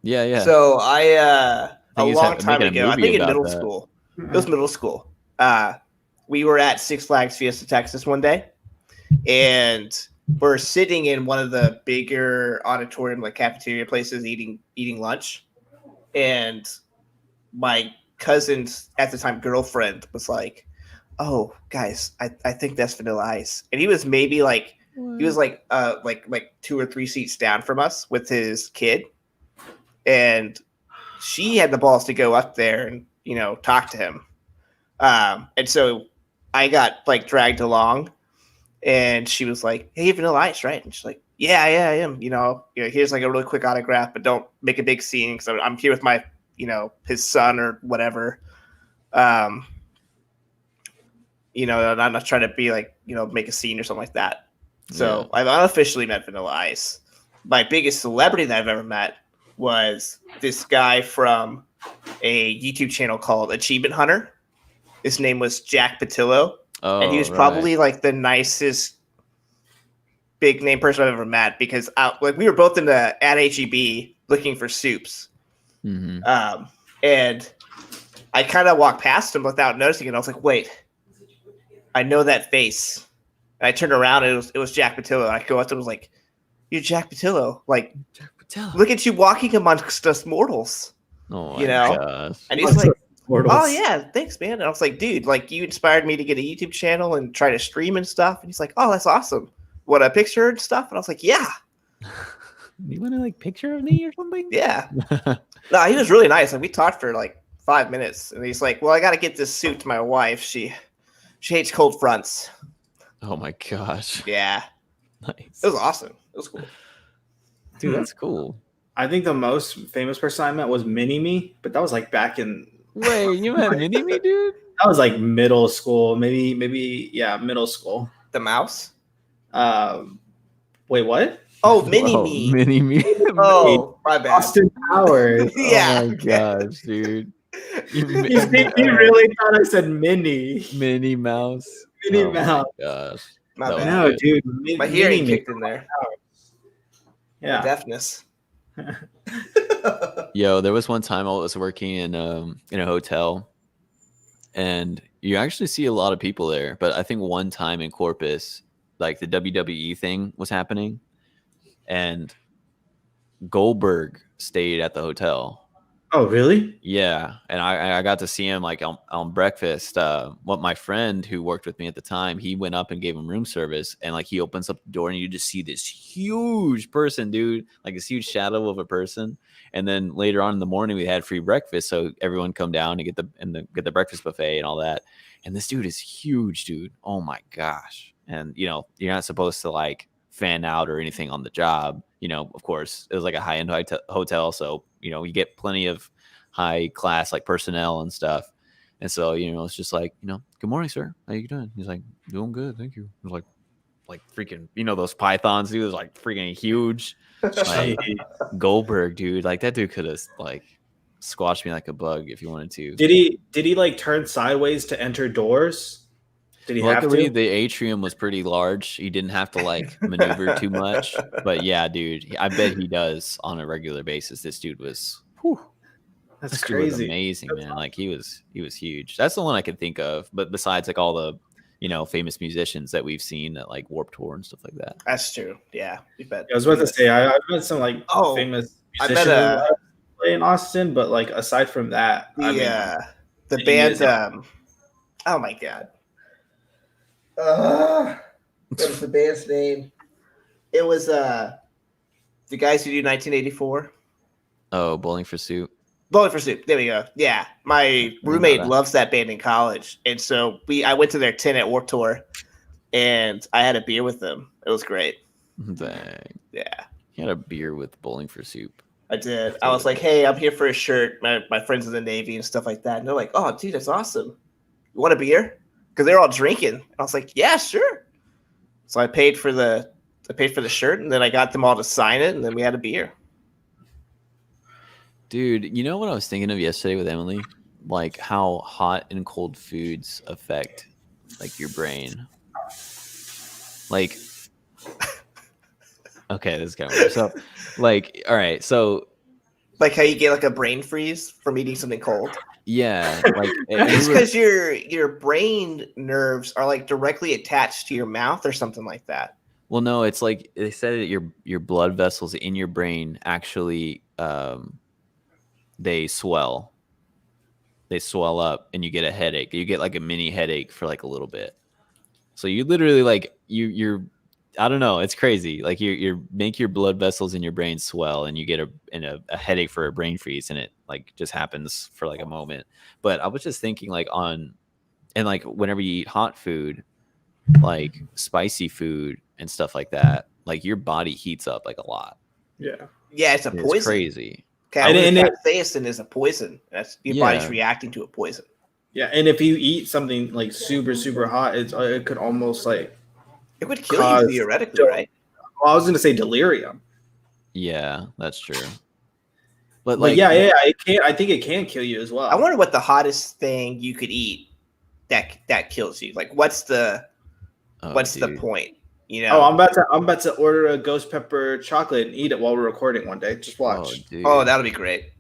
Yeah. So a long time ago, I think in middle school. It was middle school. We were at Six Flags Fiesta Texas one day, and we're sitting in one of the bigger auditorium, like cafeteria places, eating lunch. And my cousin's at the time girlfriend was like, "Oh, guys, I think that's Vanilla Ice," and he was maybe like. He was like 2 or 3 seats down from us with his kid, and she had the balls to go up there and talk to him. And so I got like dragged along, and she was like, "Hey, Vanilla Ice, right?" And she's like, "Yeah, I am. Here's like a really quick autograph, but don't make a big scene because I'm here with my his son or whatever." I'm not trying to be like, make a scene or something like that. So I've unofficially met Vanilla Ice. My biggest celebrity that I've ever met was this guy from a YouTube channel called Achievement Hunter. His name was Jack Patillo. And he was probably like the nicest big name person I've ever met, because we were both at HEB looking for soups. Mm-hmm. And I kind of walked past him without noticing it. I was like, wait, I know that face. And I turned around and it was Jack Patillo. And I go up to him and was like, you're Jack Patillo. Like, Jack Patillo. Look at you walking amongst us mortals. Oh my gosh. And he's like, oh yeah, thanks, man. And I was like, dude, like, you inspired me to get a YouTube channel and try to stream and stuff. And he's like, oh, that's awesome. What, a picture and stuff? And I was like, yeah. You want to like picture of me or something? Yeah. No, he was really nice. Like, we talked for like 5 minutes, and he's like, well, I got to get this suit to my wife. She hates cold fronts. Oh my gosh. Yeah. Nice. It was awesome. It was cool. Dude, that's cool. I think the most famous person I met was Mini-Me, but that was like back in... Wait, you met Mini-Me, dude? That was like middle school, maybe, middle school. The mouse? Wait, what? Oh, Mini-Me. Mini-Me. Oh, my bad. Austin Powers. Yeah. Oh my gosh, dude. He really thought I said Mini. Minnie Mouse. Minnie Mouse. My gosh. My bad. No, dude. My hearing kicked in there. Yeah. My deafness. Yo, there was one time I was working in a hotel, and you actually see a lot of people there. But I think one time in Corpus, like the WWE thing was happening, and Goldberg stayed at the hotel. Oh, really? Yeah, and I got to see him like on breakfast. What my friend who worked with me at the time, he went up and gave him room service, and like he opens up the door and you just see this huge person, dude, like this huge shadow of a person. And then later on in the morning, we had free breakfast, so everyone come down to get the breakfast buffet and all that. And this dude is huge, dude. Oh my gosh! And you're not supposed to like fan out or anything on the job. Of course, it was like a high-end hotel, so you get plenty of high class like personnel and stuff. And so it's just like, good morning, sir, how you doing? He's like, doing good, thank you. It was like freaking, those pythons, dude, was like freaking huge. Like Goldberg, dude, like that dude could have like squashed me like a bug if he wanted to. Did he like turn sideways to enter doors? Did he Luckily, have to? the atrium was pretty large. He didn't have to like maneuver too much. But yeah, dude, I bet he does on a regular basis. This dude was, That's dude was crazy. amazing, man. Like he was huge. That's the one I could think of. But besides, like all the famous musicians that we've seen at like Warped Tour and stuff like that. That's true. Yeah, we bet. I was about to say I've met some like famous I musicians bet in Austin, but like aside from that, the band. Oh my god. What was the band's name? It was the guys who do 1984. Oh, Bowling for Soup. Bowling for Soup. There we go. Yeah, my roommate loves that band in college, and so I went to their 10 at Warped Tour, and I had a beer with them. It was great. Dang. Yeah. He had a beer with Bowling for Soup. I did. I was like, hey, I'm here for a shirt. My friends in the Navy and stuff like that. And they're like, oh, dude, that's awesome. You want a beer? Because they're all drinking. And I was like, yeah, sure. So I paid for the shirt, and then I got them all to sign it, and then we had a beer. Dude, you know what I was thinking of yesterday with Emily? Like how hot and cold foods affect like your brain. Like, okay, this is kind of weird. So, like, all right, so like how you get like a brain freeze from eating something cold. Yeah, like it's because your brain nerves are like directly attached to your mouth or something like that. Well, no, it's like they said that your blood vessels in your brain actually they swell up, and you get a headache. You get like a mini headache for like a little bit. So you literally like you're I don't know, it's crazy. Like you make your blood vessels in your brain swell, and you get a headache for a brain freeze, and it like just happens for like a moment. But I was just thinking like like whenever you eat hot food, like spicy food and stuff like that, like your body heats up like a lot. Yeah, it's a poison. It's crazy. Capsaicin is a poison. That's your body's reacting to a poison. Yeah, and if you eat something like super super hot, it could almost like it would kill you theoretically, right? Well, I was gonna say delirium. Yeah, that's true. But Like, yeah, it can. I think it can kill you as well. I wonder what the hottest thing you could eat that kills you. Like, what's the point? You know? Oh, I'm about to order a ghost pepper chocolate and eat it while we're recording one day. Just watch. Oh, that'll be great.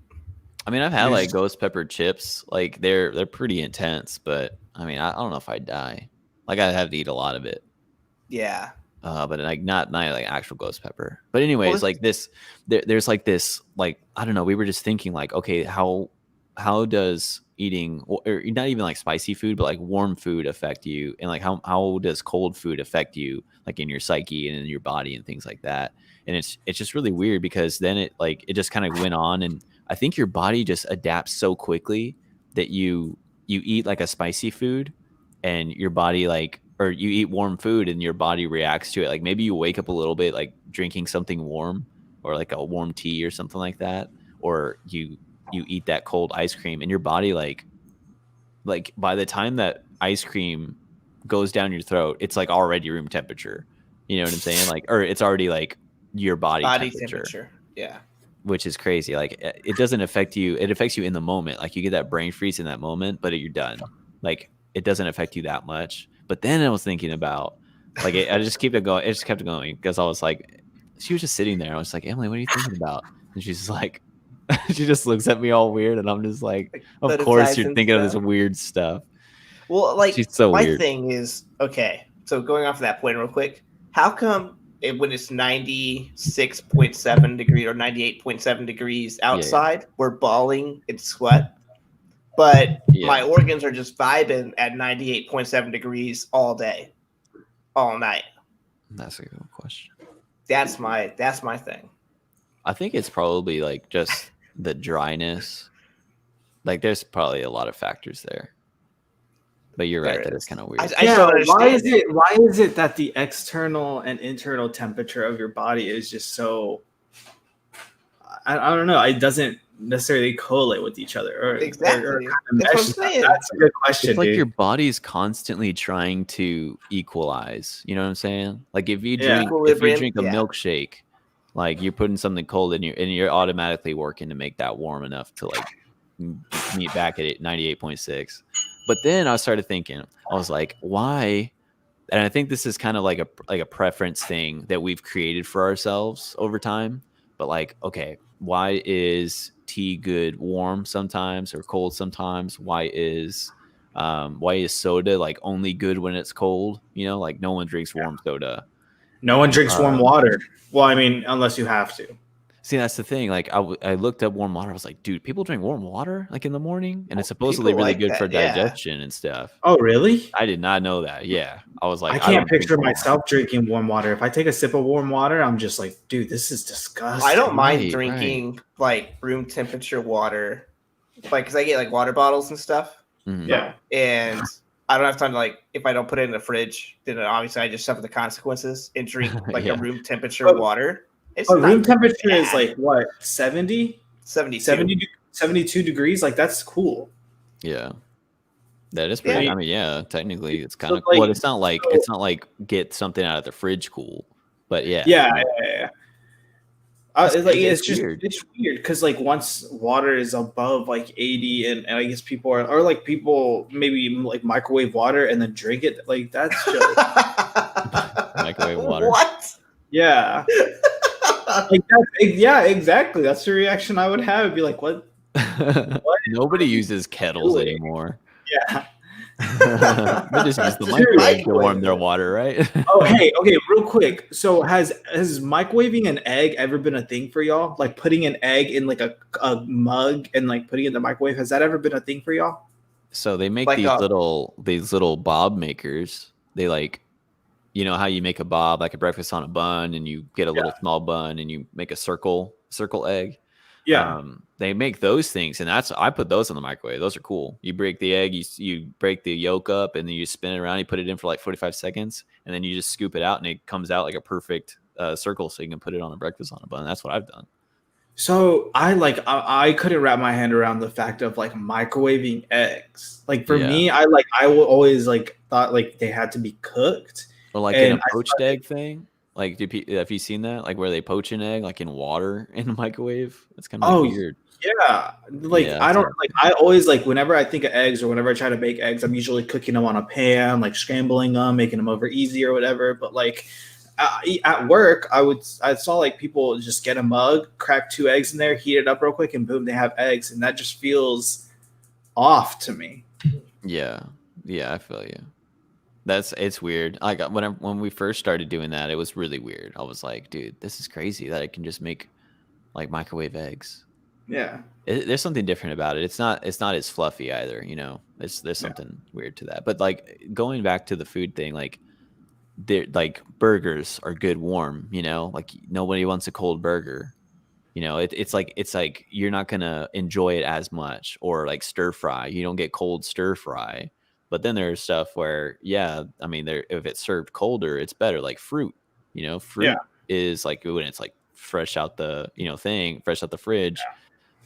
I mean, I've had like ghost pepper chips. Like they're pretty intense, but I mean, I don't know if I'd die. Like I'd have to eat a lot of it. Yeah. But like not like actual ghost pepper. But anyways, like this, there's like this, like I don't know. We were just thinking like, okay, how does eating, or not even like spicy food, but like warm food affect you, and like how does cold food affect you, like in your psyche and in your body and things like that. And it's just really weird because then it just kind of went on, and I think your body just adapts so quickly that you eat like a spicy food, and your body or you eat warm food and your body reacts to it. Like maybe you wake up a little bit like drinking something warm, or like a warm tea or something like that, or you eat that cold ice cream, and your body like by the time that ice cream goes down your throat, it's like already room temperature. You know what I'm saying? Like, or it's already like your body temperature. Yeah. Which is crazy. Like it doesn't affect you. It affects you in the moment. Like you get that brain freeze in that moment, but you're done. Like it doesn't affect you that much. But then I was thinking about like, I just keep it going. It just kept going because I was like, she was just sitting there. I was like, Emily, what are you thinking about? And she's like, she just looks at me all weird. And I'm just like, of course you're thinking of this weird stuff. Well, like she's so my weird. thing is, okay, so going off of that point real quick, how come when it's 96.7 degrees or 98.7 degrees outside, we're bawling in sweat, but my organs are just vibing at 98.7 degrees all day, all night? That's a good question. That's my thing. I think it's probably like just the dryness. Like there's probably a lot of factors there. But you're right, that is kind of weird. Why is it that the external and internal temperature of your body is just so, I don't know, it doesn't necessarily correlate with each other. Exactly. That's what I'm saying. That's a good question. It's like your body's constantly trying to equalize. You know what I'm saying? Like if you drink a milkshake, like you're putting something cold in you're automatically working to make that warm enough to like meet back at 98.6. But then I started thinking, I was like, why? And I think this is kind of like a preference thing that we've created for ourselves over time. But like, okay, why is tea good warm sometimes or cold sometimes? Why is soda like only good when it's cold? You know, like no one drinks warm soda. No one drinks warm water. Well, I mean, unless you have to. See, that's the thing. Like, I looked up warm water. I was like, dude, people drink warm water like in the morning, and it's supposedly really good for digestion and stuff. Oh, really? I did not know that. Yeah, I was like, I can't picture myself drinking warm water. If I take a sip of warm water, I'm just like, dude, this is disgusting. I don't mind drinking like room temperature water, like because I get like water bottles and stuff. Mm-hmm. Yeah, and I don't have time to like if I don't put it in the fridge, then obviously I just suffer the consequences and drink like a room temperature water. Room temperature is like what, 70? 72 degrees? Like that's cool. Yeah. That is pretty. Yeah. I mean, yeah, technically it's kind of cool. It's not like get something out of the fridge cool. But yeah. Yeah. It's weird because like once water is above like 80 and I guess people are like people maybe like microwave water and then drink it, like that's just microwave water. What? Yeah. Like yeah, exactly. That's the reaction I would have. It'd be like, what? Nobody uses kettles anymore. Yeah. They just use the microwave to warm their water, right? Oh, hey, okay, real quick. So has microwaving an egg ever been a thing for y'all? Like putting an egg in like a mug and like putting it in the microwave. Has that ever been a thing for y'all? So they make like these little bob makers. They like, you know how you make a bob, like a breakfast on a bun, and you get a little small bun and you make a circle egg. Yeah. They make those things, and I put those in the microwave. Those are cool. You break the egg, you break the yolk up, and then you spin it around. You put it in for like 45 seconds, and then you just scoop it out, and it comes out like a perfect circle, so you can put it on a breakfast on a bun. That's what I've done. So I couldn't wrap my hand around the fact of like microwaving eggs. Like for me, I will always like thought like they had to be cooked. Or like in a poached egg thing. Like, have you seen that? Like where they poach an egg like in water in the microwave? It's kind of like weird. Yeah, like I don't like. I always like whenever I think of eggs or whenever I try to bake eggs, I'm usually cooking them on a pan, like scrambling them, making them over easy or whatever. But like at work, I saw like people just get a mug, crack 2 eggs in there, heat it up real quick, and boom, they have eggs, and that just feels off to me. Yeah, I feel you. It's weird. Like when we first started doing that, it was really weird. I was like, dude, this is crazy that I can just make like microwave eggs. Yeah, there's something different about it. It's not as fluffy either. There's something weird to that. But like going back to the food thing, like burgers are good warm. Like nobody wants a cold burger. It's like you're not gonna enjoy it as much. Or like stir fry, you don't get cold stir fry. But then there's stuff where, if it's served colder, it's better. Like fruit, fruit is like when it's like fresh out the fresh out the fridge. Yeah.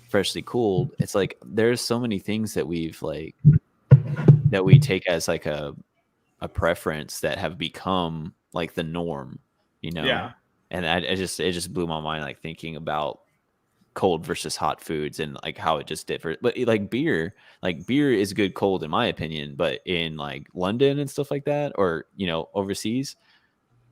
Freshly cooled. It's like there's so many things that we take as like a preference that have become like the norm, Yeah. And it just blew my mind, like thinking about cold versus hot foods and like how it just differs. But like beer is good cold in my opinion, but in like London and stuff like that, or overseas,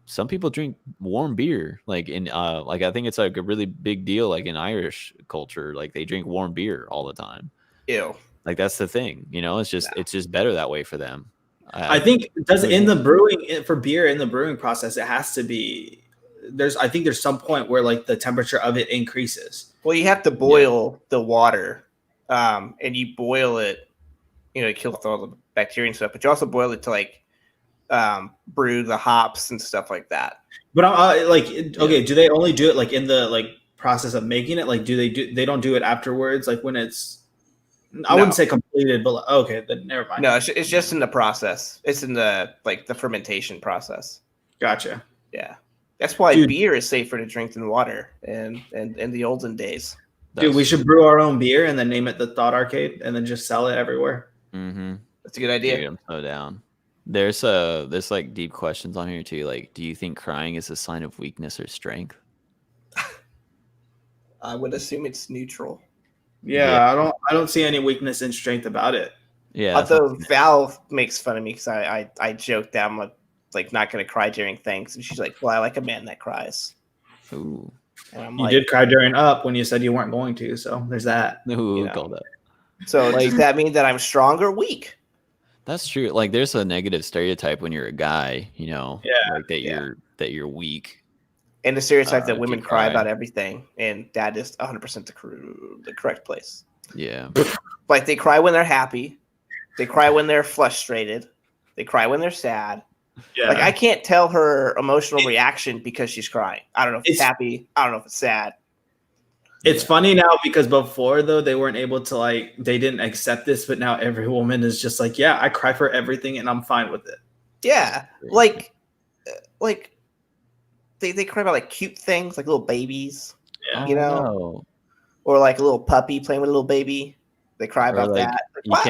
some people drink warm beer, like in like I think it's like a really big deal, like in Irish culture, like they drink warm beer all the time. Ew. Like that's the thing, it's just better that way for them. I think in the brewing for beer in the brewing process, it has to be I think there's some point where like the temperature of it increases. Well, you have to boil the water, and you boil it, to kill all the bacteria and stuff, but you also boil it to like brew the hops and stuff like that. But do they only do it like in the like process of making it? Like they don't do it afterwards, like when it's I wouldn't say completed, but okay, then never mind. No, it's just in the process. It's in the like the fermentation process. Gotcha. Yeah, that's why beer is safer to drink than water, and in the olden days. Dude, we should brew our own beer and then name it the Thought Arcade and then just sell it everywhere. Mm-hmm. That's a good idea. Dude, I'm so down. There's like deep questions on here too. Like, do you think crying is a sign of weakness or strength? I would assume it's neutral. Yeah. I don't see any weakness and strength about it. Yeah. Although Val makes fun of me because I joked that I'm like not going to cry during things, and she's like, "Well, I like a man that cries." Ooh. And I'm you did cry during Up when you said you weren't going to, so there's that. Ooh, call that. So does that mean that I'm strong or weak? That's true. Like there's a negative stereotype when you're a guy, like that you're weak. And the stereotype that women cry about everything, and that is 100% the correct place. Yeah. Like they cry when they're happy, they cry when they're frustrated, they cry when they're sad. Yeah. Like I can't tell her emotional reaction because she's crying. I don't know if it's happy. I don't know if it's sad. It's funny now because before though they weren't able to they didn't accept this, but now every woman is just like, yeah, I cry for everything and I'm fine with it. Yeah, like they cry about like cute things, like little babies, or like a little puppy playing with a little baby. They cry about that. Like,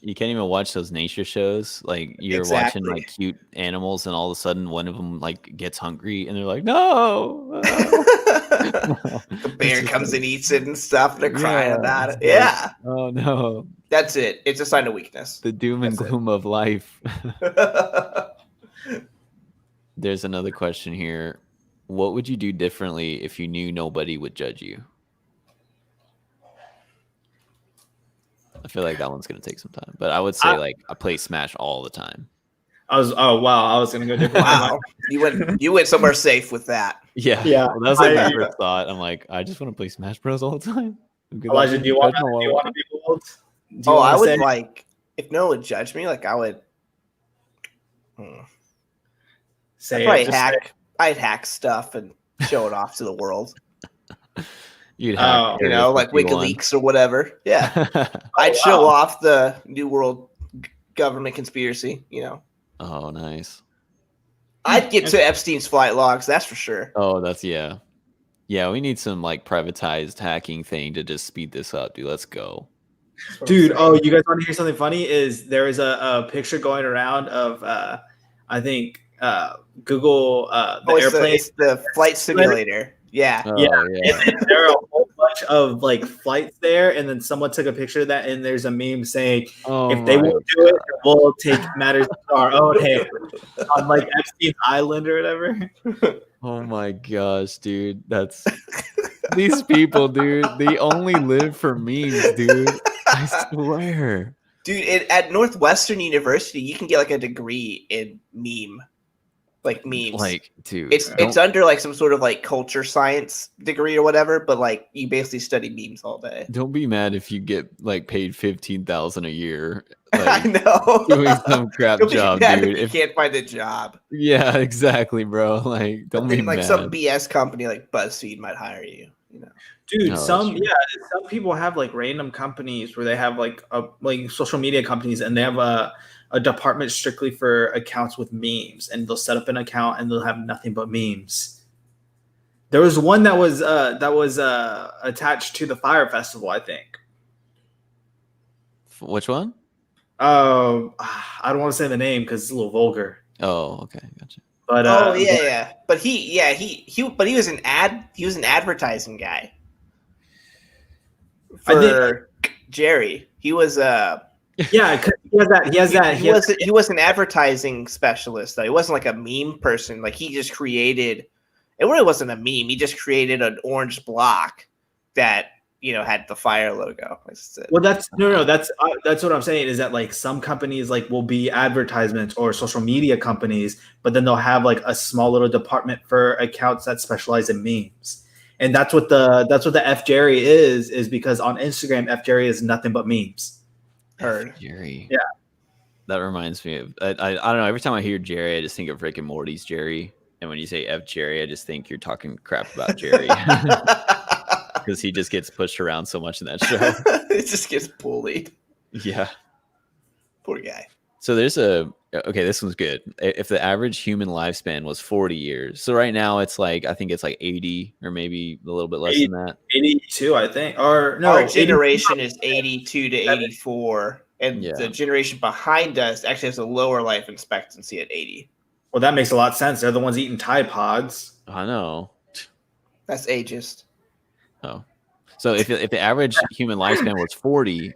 you can't even watch those nature shows. Like you're watching like cute animals, and all of a sudden one of them like gets hungry, and they're like, "No!" The bear comes and eats it and stuff. They're crying about it. Yeah. Oh no. That's it. It's a sign of weakness. The doom and gloom of life. There's another question here. What would you do differently if you knew nobody would judge you? I feel like that one's gonna take some time, but I would say I play Smash all the time. I was gonna go different. Wow, you went somewhere safe with that. Yeah. Well, that was like my first thought. I'm like, I just want to play Smash Bros all the time. Elijah, do you want to be bold? I would like if no one would judge me, like I would I'd hack stuff and show it off to the world. You'd hack, like WikiLeaks or whatever. Yeah. I'd show off the New World government conspiracy, Oh, nice. I'd get to Epstein's flight logs, that's for sure. Oh, that's yeah. Yeah, we need some like privatized hacking thing to just speed this up, dude. Let's go. Dude, oh, you guys want to hear something funny? Is there is a picture going around of I think Google the airplane. It's the flight simulator. Yeah. Oh, Yeah. yeah. And there are a whole bunch of like flights there, and then someone took a picture of that, and there's a meme saying, if they won't do it, we'll take matters to our own hands on like Epstein Island or whatever. Oh my gosh, dude. That's these people, dude. They only live for memes, dude. I swear. Dude, at Northwestern University, you can get like a degree in memes. Like, dude, it's under like some sort of like culture science degree or whatever, but like you basically study memes all day. Don't be mad if you get like paid $15,000 a year. I Like, know. doing some crap Don't be job, mad dude. if you can't find a job. Yeah, exactly, bro. Like, don't be Like mad. some BS company like BuzzFeed might hire you. You know. Dude, No, some that's true. some people have like random companies where they have like social media companies, and they have a department strictly for accounts with memes, and they'll set up an account and they'll have nothing but memes. There was one that was attached to the Fire Festival, I think. Which one? I don't want to say the name because it's a little vulgar. Oh, okay, gotcha. But yeah. But he was an advertising guy for Jerry. He was yeah, 'cause he was an advertising specialist though. He wasn't like a meme person. Like he just created. It really wasn't a meme. He just created an orange block that had the fire logo. Well, that's what I'm saying is that like some companies like will be advertisements or social media companies, but then they'll have like a small little department for accounts that specialize in memes. And that's what the F Jerry is because on Instagram F Jerry is nothing but memes. Heard. Jerry. Yeah. That reminds me of I don't know. Every time I hear Jerry, I just think of Rick and Morty's Jerry. And when you say F Jerry, I just think you're talking crap about Jerry. Because he just gets pushed around so much in that show. It just gets bullied. Yeah. Poor guy. So there's this one's good. If the average human lifespan was 40 years. So right now it's like, I think it's like 80 or maybe a little bit less than that. 82, I think. Or no, our generation is 82 to 84. And Yeah. the generation behind us actually has a lower life expectancy at 80. Well, that makes a lot of sense. They're the ones eating Tide Pods. I know. That's ageist. Oh. So if the average human lifespan was 40,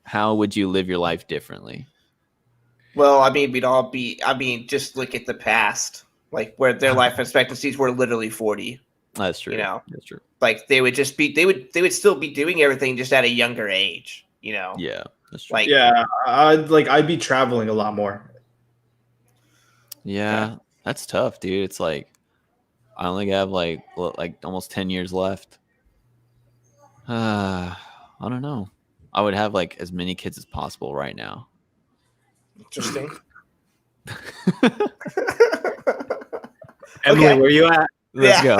how would you live your life differently? Well, I mean, just look at the past, like where their life expectancies were literally 40. That's true. That's true. Like they would still be doing everything just at a younger age, Yeah, that's true. Like, yeah, I'd be traveling a lot more. Yeah, that's tough, dude. It's like I only have like almost 10 years left. I don't know. I would have like as many kids as possible right now. interesting. Emily, Okay. where you at? Let's go.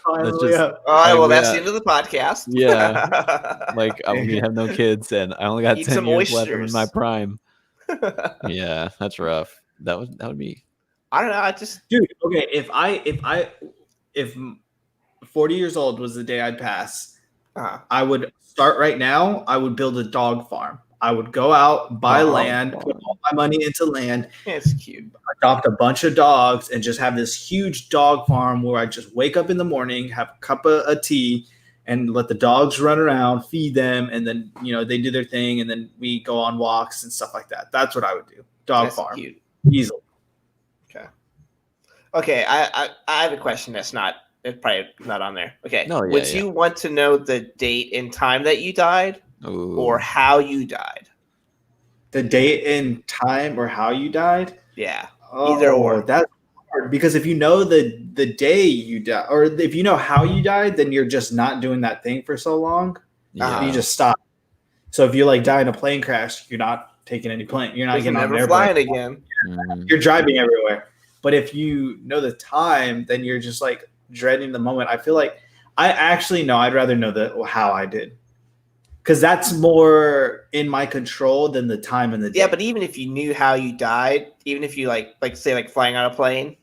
Finally, just- yeah. All right, well, that's Yeah. the end of the podcast. Yeah. Like I'm gonna have no kids, and I only got Eat 10 some years left in oysters. my prime. Yeah, that's rough. That would be. I don't know. I just Dude, okay, if 40 years old was the day I'd pass, I would start right now. I would build a dog farm. I would go out, buy land, put all my money into land, it's cute. adopt a bunch of dogs, and just have this huge dog farm where I just wake up in the morning, have a cup of tea, and let the dogs run around, feed them, and then they do their thing, and then we go on walks and stuff like that. That's what I would do. Dog That's farm, cute. easily. Okay, I have a question that's it's probably not on there. Okay. No, yeah, Would yeah. you want to know the date and time that you died Ooh. or how you died? The date and time or how you died? Yeah. Either or. That's hard because if you know the day you died, or if you know how you died, then you're just not doing that thing for so long. Yeah. You just stop. So if you die in a plane crash, you're not taking any plane. You're not Because getting on an never airplane. flying again. Mhm. You're driving everywhere. But if you know the time, then you're just dreading the moment. I feel like I'd rather know how I did. Because that's more in my control than the time and the day. Yeah, but even if you knew how you died, even if you say flying on a plane,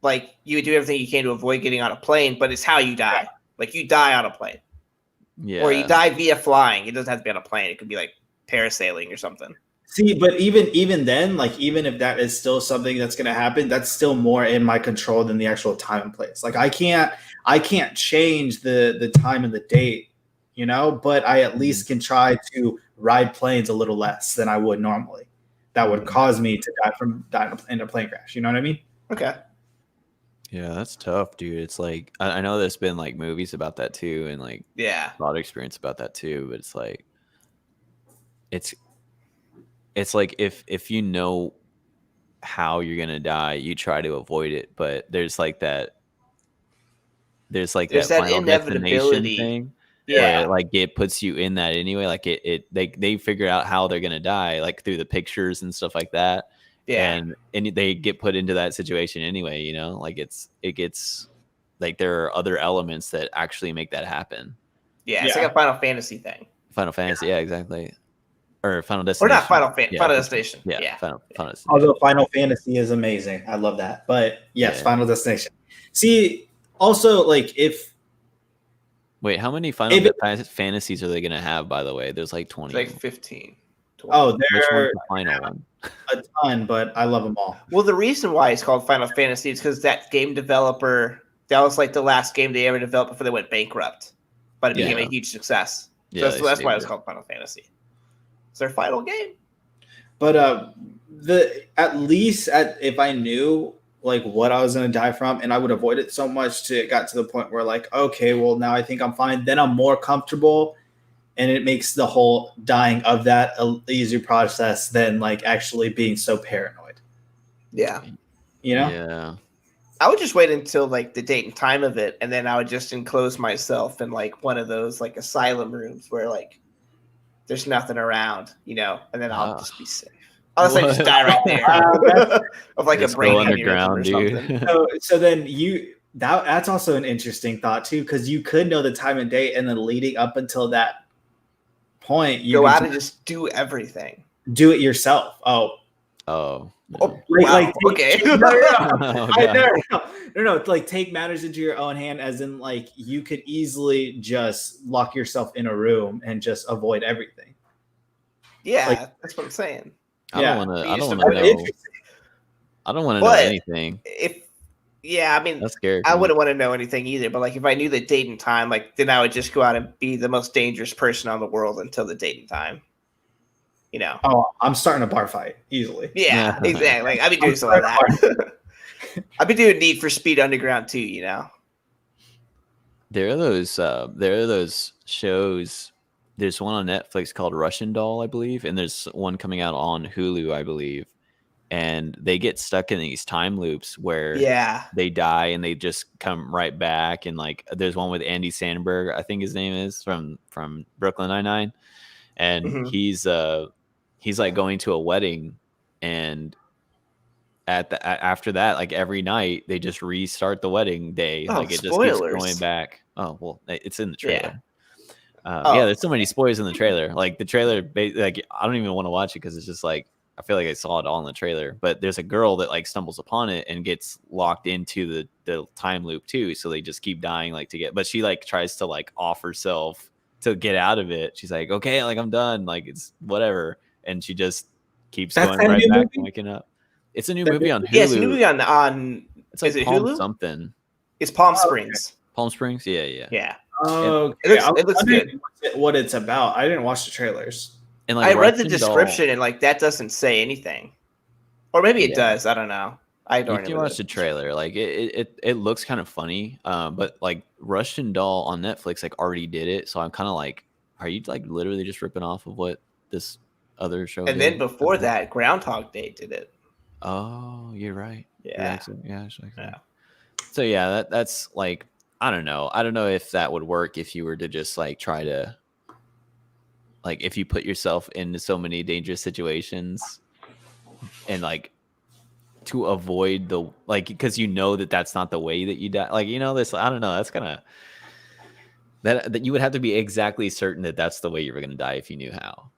like you would do everything you can to avoid getting on a plane, but it's how you die. Like you die on a plane. Yeah. Or you die via flying. It doesn't have to be on a plane. It could be like parasailing or something. See, but even then, like even if that is still something that's going to happen, that's still more in my control than the actual time and place. Like I can't change the time and the date, you know, but I at least can try to ride planes a little less than I would normally. That would cause me to die in a plane crash. You know what I mean? Okay. Yeah, that's tough, dude. It's like I know there's been like movies about that too, and like Yeah, a lot of experience about that too. But it's like it's like if you know how you're gonna die, you try to avoid it. But there's that there's that that Final Destination inevitability. thing Yeah, where like it puts you in that anyway. Like they figure out how they're gonna die, like through the pictures and stuff like that. yeah, And they get put into that situation anyway, you know, like it gets like there are other elements that actually make that happen. yeah. It's like a Final Fantasy thing. Final Fantasy, yeah, exactly. Or Final Or Destination. not Final Destination. Yeah, Yeah. Final Destination. Although Final Fantasy is amazing. I love that. But yes, Final Destination. See, also like Wait, how many Final Fantasies are they gonna have, by the way? There's like 20. It's like 15. 20. Oh, Which one's they're the final one? a ton, but I love them all. Well, the reason why it's called Final Fantasy is because that game developer, that was like the last game they ever developed before they went bankrupt. But it became a huge success. So that's why it was called Final Fantasy. It's their final game. But if I knew like what I was gonna die from, and I would avoid it so much to it got to the point where like, okay, well now I think I'm fine. Then I'm more comfortable, and it makes the whole dying of that an easier process than like actually being so paranoid. Yeah. You know? Yeah. I would just wait until like the date and time of it, and then I would just enclose myself in like one of those like asylum rooms where like there's nothing around, you know, and then I'll just be safe. I'll just die right there of like just a brain underground, dude. So then that's also an interesting thought too, because you could know the time and date, and then leading up until that point, you go out and just do everything. Do it yourself. Oh, wow. Okay. No. Like take matters into your own hand, as in like you could easily just lock yourself in a room and just avoid everything. Yeah, like, that's what I'm saying. I don't want to know anything. I mean, that's scary. I wouldn't want to know anything either. But like, if I knew the date and time, like, then I would just go out and be the most dangerous person on the world until the date and time. You know. Oh, I'm starting a bar fight easily. Yeah, exactly. Like, I'd be doing some of that. I'd be doing Need for Speed Underground too. You know. There are those shows. There's one on Netflix called Russian Doll, I believe, and there's one coming out on Hulu, I believe. And they get stuck in these time loops where they die and they just come right back. And like, there's one with Andy Samberg, I think his name is, from Brooklyn Nine-Nine, and he's like going to a wedding, and after that, like every night they just restart the wedding day. Oh, like it spoilers. just keeps going back. Oh well, it's in the trailer. Yeah, there's so many spoilers in the trailer. Like the trailer, like I don't even want to watch it because it's just like I feel like I saw it all in the trailer. But there's a girl that like stumbles upon it and gets locked into the time loop too. So they just keep dying like to get. But she like tries to like off herself to get out of it. She's like, okay, like I'm done. Like it's whatever, and she just keeps going right back and waking up. It's a new movie on Hulu. Yeah, it's a new movie on. It's like is it Palm Hulu? Something. It's Palm Springs. Okay. Palm Springs. Yeah. Oh, okay. It looks good. What it's about? I didn't watch the trailers. And like I read the description and like that doesn't say anything, or maybe it does. I don't know. I don't. You can watch the trailer. Like it looks kind of funny. But like Russian Doll on Netflix like already did it, so I'm kind of like, are you like literally just ripping off of what this other show? And then before that, Groundhog Day did it. Oh, you're right. Yeah. Yeah. So yeah, that's like I don't know. I don't know if that would work if you were to just like try to like if you put yourself into so many dangerous situations and like to avoid the like because you know that's not the way that you die. Like you know this. I don't know. That's kind of that you would have to be exactly certain that that's the way you were going to die if you knew how.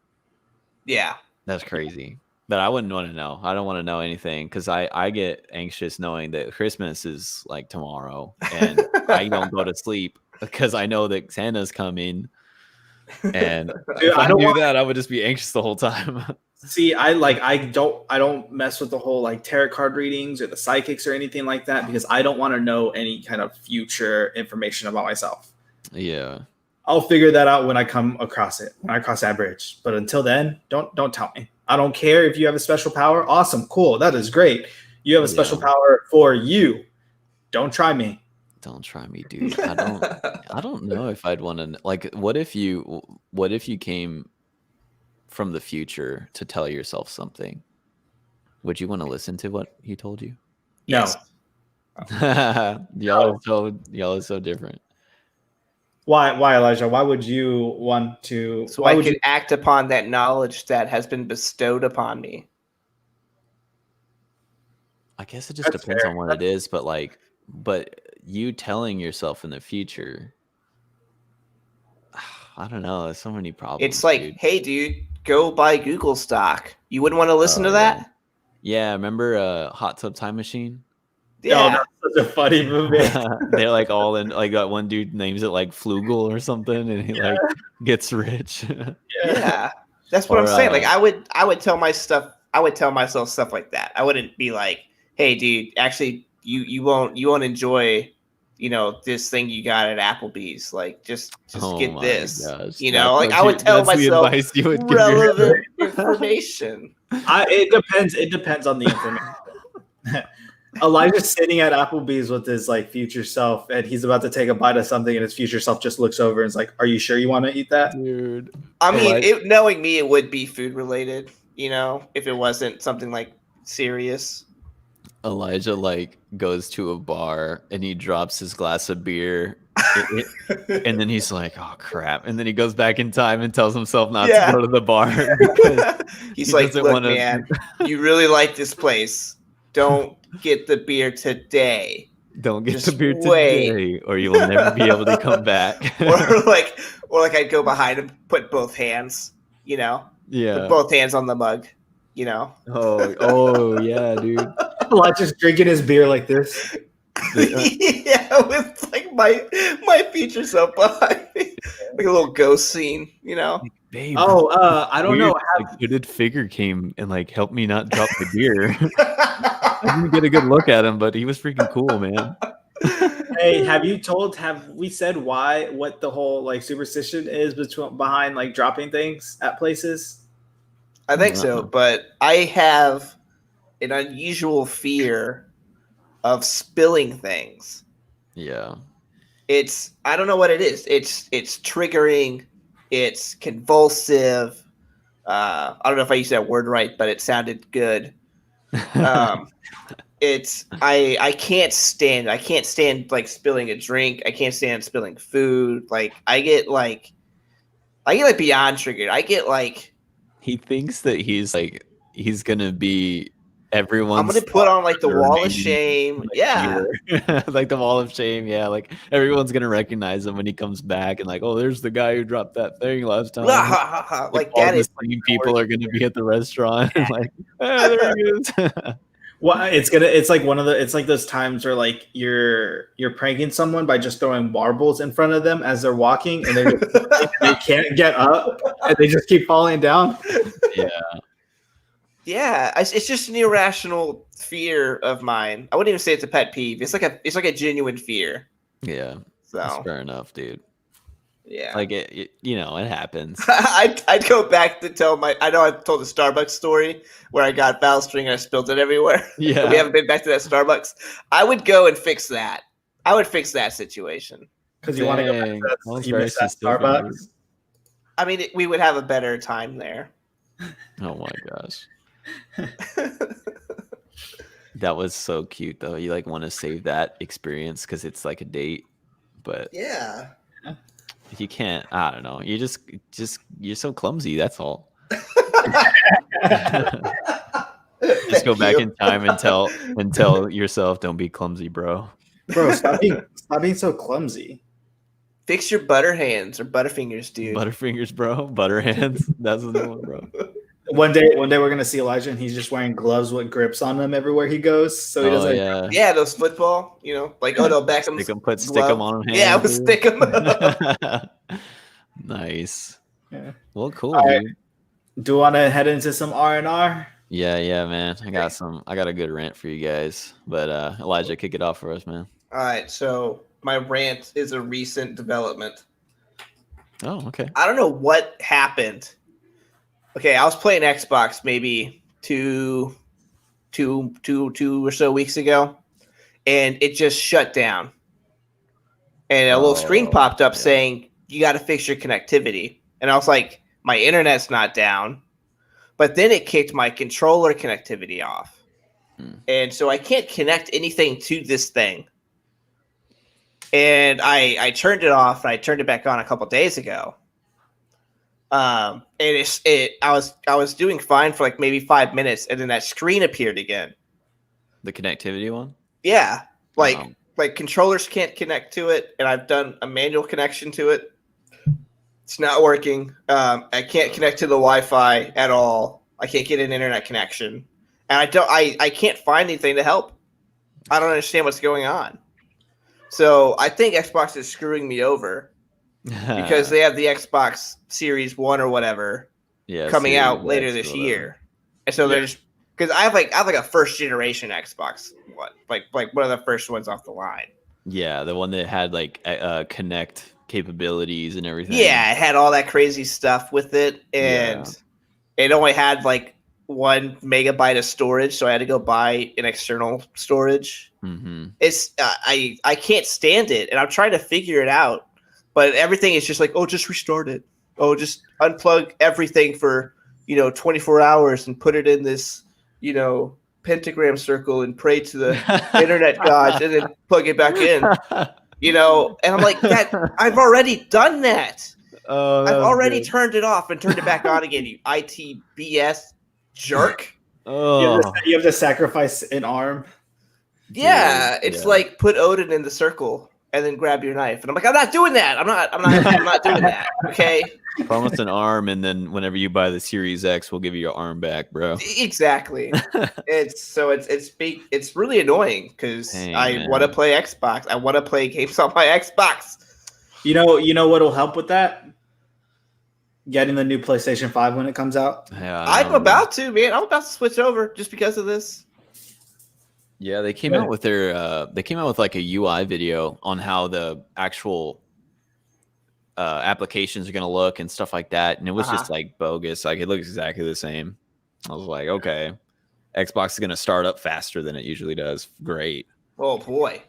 Yeah, that's crazy. But I wouldn't want to know. I don't want to know anything because I get anxious knowing that Christmas is like tomorrow and I don't go to sleep because I know that Santa's coming. And Dude, if I knew that, I would just be anxious the whole time. See, I don't mess with the whole like tarot card readings or the psychics or anything like that because I don't want to know any kind of future information about myself. Yeah. I'll figure that out when I come across it, when I cross that bridge. But until then, don't tell me. I don't care if you have a special power. Awesome, cool, that is great. You have a special power for you. Don't try me. Don't try me, dude. I don't know if I'd want to like what if you came from the future to tell yourself something? Would you want to listen to what he told you? Yes. Y'all are so different. Why, Elijah? Why would you want to? So I could act upon that knowledge that has been bestowed upon me. I guess it just depends on what it is, but you telling yourself in the future, I don't know. There's so many problems. It's like, dude. Hey, dude, go buy Google stock. You wouldn't want to listen to that? Yeah, remember Hot Tub Time Machine? Yeah, that's such a funny movie. They're like all in. Like that one dude names it like Flugel or something, and he like gets rich. Yeah, that's what I'm saying. Like I would tell myself stuff like that. I wouldn't be like, hey, dude, actually, you won't enjoy, this thing you got at Applebee's. Like just get this. Gosh. Like I would tell myself relevant information. It depends on the information. Elijah's sitting at Applebee's with his like future self, and he's about to take a bite of something, and his future self just looks over and is like, "Are you sure you want to eat that, dude?" I mean, knowing me, it would be food related. If it wasn't something like serious. Elijah like goes to a bar and he drops his glass of beer, and then he's like, "Oh crap!" And then he goes back in time and tells himself not to go to the bar. He's like, "Look, man, you really like this place. Don't get the beer today. Don't get the beer today, or you will never be able to come back." or like I'd go behind him, put both hands, put both hands on the mug, Oh yeah, dude. Like just drinking his beer like this. Yeah, with like my future self behind me, like a little ghost scene, Babe, I don't know. A hooded figure came and like helped me not drop the beer. I didn't get a good look at him, but he was freaking cool, man. Hey, have we said what the whole like superstition is behind like dropping things at places? I think so, but I have an unusual fear of spilling things. Yeah. I don't know what it is. It's triggering. It's convulsive. I don't know if I used that word right, but it sounded good. I can't stand like spilling a drink. I can't stand spilling food. Like I get beyond triggered. I get like he thinks that he's gonna be everyone's. I'm gonna put on like the wall of shame. Yeah. Like the wall of shame. Yeah. Like everyone's gonna recognize him when he comes back and like, oh, there's the guy who dropped that thing last time. Like that is people are gonna be at the restaurant. Like, there he is. Well, it's like those times where like you're pranking someone by just throwing marbles in front of them as they're walking and they can't get up and they just keep falling down. Yeah, it's just an irrational fear of mine. I wouldn't even say it's a pet peeve. It's like a genuine fear. Yeah, so that's fair enough, dude. Yeah, like it happens. I'd go back to tell I know I told the Starbucks story where I got foul string and I spilled it everywhere. Yeah, we haven't been back to that Starbucks. I would go and fix that. I would fix that situation because you want to go back to that Starbucks. I mean, we would have a better time there. Oh my gosh. That was so cute though. You like want to save that experience because it's like a date, but yeah, you can't. I don't know. You just you're so clumsy. That's all. Just go back in time and tell yourself, don't be clumsy, bro. Bro, stop being so clumsy. Fix your butter hands or butterfingers, dude. Butterfingers, bro. Butter hands. That's the new one, bro. One day we're gonna see Elijah, and he's just wearing gloves with grips on them everywhere he goes. So he doesn't. Yeah, those football, like Odell Beckham's stick them on him. Yeah, I would stick them. Nice. Yeah. Well, cool. Right. Do you want to head into some R&R? Yeah, man. I got a good rant for you guys, but Elijah, kick it off for us, man. All right, so my rant is a recent development. Oh, okay. I don't know what happened. Okay, I was playing Xbox maybe two or so weeks ago, and it just shut down. And a little screen popped up saying, you got to fix your connectivity. And I was like, my internet's not down. But then it kicked my controller connectivity off. And so I can't connect anything to this thing. And I turned it off, and I turned it back on a couple days ago. And I was doing fine for like maybe 5 minutes, and then that screen appeared again. The connectivity one? Yeah. Like controllers can't connect to it, and I've done a manual connection to it. It's not working. I can't connect to the Wi-Fi at all. I can't get an internet connection, and I can't find anything to help. I don't understand what's going on. So I think Xbox is screwing me over because they have the Xbox Series 1 or whatever coming out later this year, and so they're just because I have like a first generation Xbox one, like one of the first ones off the line. Yeah, the one that had like Connect capabilities and everything. Yeah, it had all that crazy stuff with it, and it only had like 1 megabyte of storage, so I had to go buy an external storage. Mm-hmm. It's I can't stand it, and I'm trying to figure it out, but everything is just like, oh, just restart it. Oh, just unplug everything for 24 hours and put it in this pentagram circle and pray to the internet gods, and then plug it back in. And I'm like, that I've already done that. Oh, I've already turned it off and turned it back on again, you ITBS jerk. You have to sacrifice an arm. Yeah, it's like put Odin in the circle and then grab your knife. And I'm like, I'm not doing that. I'm not doing that. Okay. Promise an arm, and then whenever you buy the Series X, we'll give you your arm back, bro. Exactly. It's really annoying because I want to play Xbox. I want to play games on my Xbox. You know what'll help with that? Getting the new PlayStation 5 when it comes out. Yeah, I'm about to switch over just because of this. Yeah, they came out with like a UI video on how the actual applications are going to look and stuff like that, and it was just like bogus. Like it looks exactly the same. I was like, okay, Xbox is going to start up faster than it usually does. Great. Oh boy.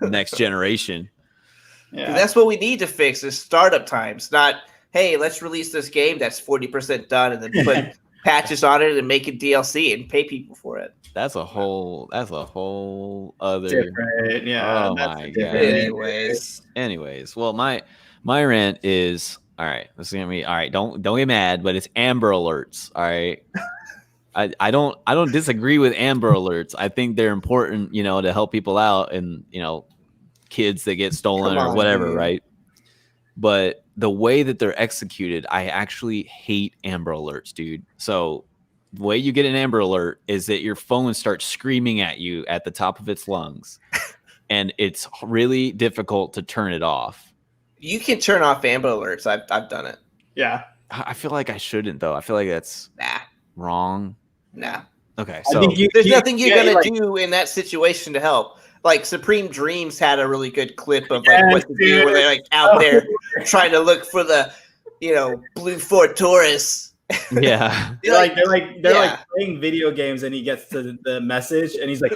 Next generation. Yeah. That's what we need to fix is startup times. Not, hey, let's release this game that's 40% done and then put patches on it and make it DLC and pay people for it. That's a whole other different. Yeah. Oh my god. Anyways, well, my rant is all right. This is gonna be all right. Don't get mad, but it's Amber Alerts. All right. I don't disagree with Amber Alerts. I think they're important, to help people out and kids that get stolen or whatever, right? But the way that they're executed, I actually hate Amber Alerts, dude. So the way you get an Amber Alert is that your phone starts screaming at you at the top of its lungs, and it's really difficult to turn it off. You can turn off Amber Alerts. I've done it. Yeah. I feel like I shouldn't, though. I feel like that's wrong. Nah. Okay, so there's nothing you're going to do in that situation to help. Like Supreme Dreams had a really good clip of what to do where they're like out there trying to look for the, blue Ford Taurus. Yeah. they're playing video games and he gets to the message and he's like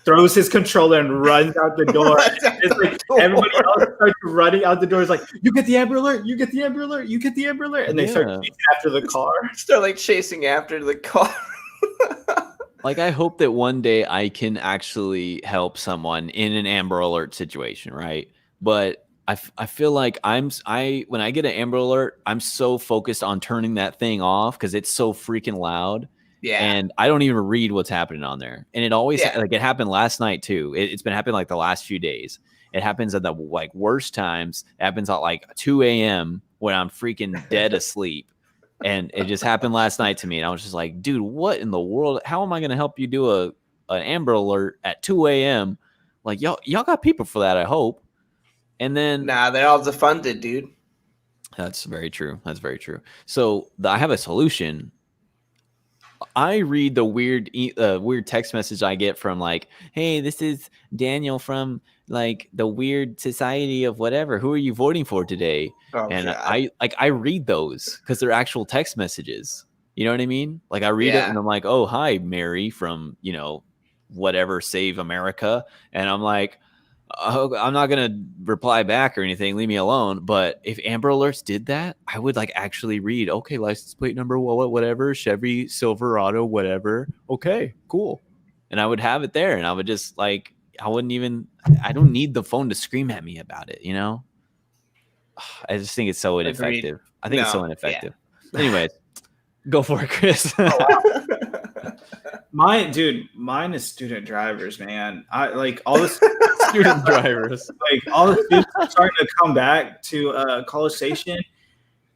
throws his controller and runs out the door. It's like everybody else starts running out the door. It's like, you get the Amber Alert, you get the Amber Alert, you get the Amber Alert, and they start chasing after the car. Start chasing after the car. Like, I hope that one day I can actually help someone in an Amber Alert situation, right? But I feel like when I get an Amber Alert, I'm so focused on turning that thing off because it's so freaking loud. Yeah. And I don't even read what's happening on there. And it always it happened last night too. It's been happening the last few days. It happens at the worst times. It happens at 2 a.m. when I'm freaking dead asleep. And it just happened last night to me. And I was just like, dude, what in the world? How am I going to help you do an Amber Alert at 2 a.m.? Like, y'all got people for that, I hope. And then... Nah, they're all defunded, dude. That's very true. That's very true. So I have a solution. I read the weird text message I get from like, hey, this is Daniel from like the weird society of whatever. Who are you voting for today? Oh, and God. I read those because they're actual text messages. You know what I mean? Like I read it and I'm like, oh, hi, Mary from, whatever, Save America. And I'm like, oh, I'm not going to reply back or anything. Leave me alone. But if Amber Alerts did that, I would like actually read, okay, license plate number, whatever, Chevy Silverado, whatever. Okay, cool. And I would have it there. And I would just like, I don't need the phone to scream at me about it. I just think it's so ineffective. I think it's so ineffective. Yeah. Anyways, go for it, Chris. Mine is student drivers, man. I like all the student drivers. Like all the students are starting to come back to College Station,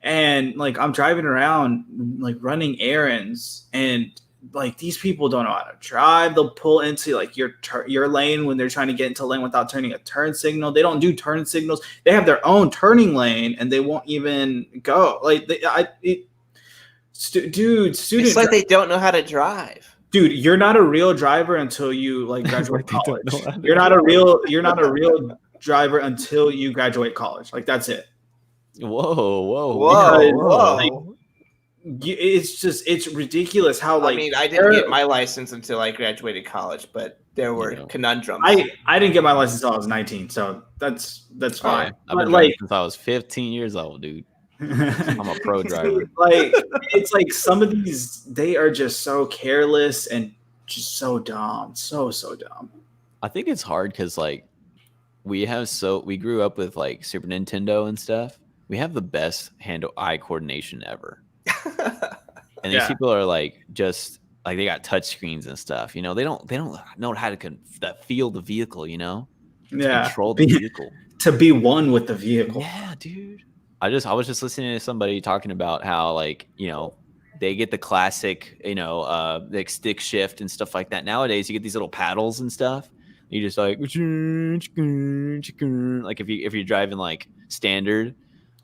and like I'm driving around, like running errands, and like these people don't know how to drive. They'll pull into like your lane when they're trying to get into lane without turning a turn signal. They don't do turn signals. They have their own turning lane, and they won't even go. Like student. It's like they don't know how to drive. Dude, you're not a real driver until you like graduate college. You're not a real driver until you graduate college. Like that's it. Whoa. Like, it's ridiculous how like. I mean, I didn't get my license until I graduated college, but there were conundrums. I didn't get my license until I was 19, so that's fine. I've been driving since I was 15 years old, dude. I'm a pro driver. Like it's like some of these, they are just so careless and just so dumb, so dumb. I think it's hard because like we grew up with like Super Nintendo and stuff. We have the best hand-eye coordination ever, and these people are like just like they got touch screens and stuff. They don't know how to feel the vehicle. Control the vehicle, to be one with the vehicle. Yeah, dude. I was just listening to somebody talking about how like, they get the classic, like stick shift and stuff like that. Nowadays you get these little paddles and stuff. You just like if you're driving like standard,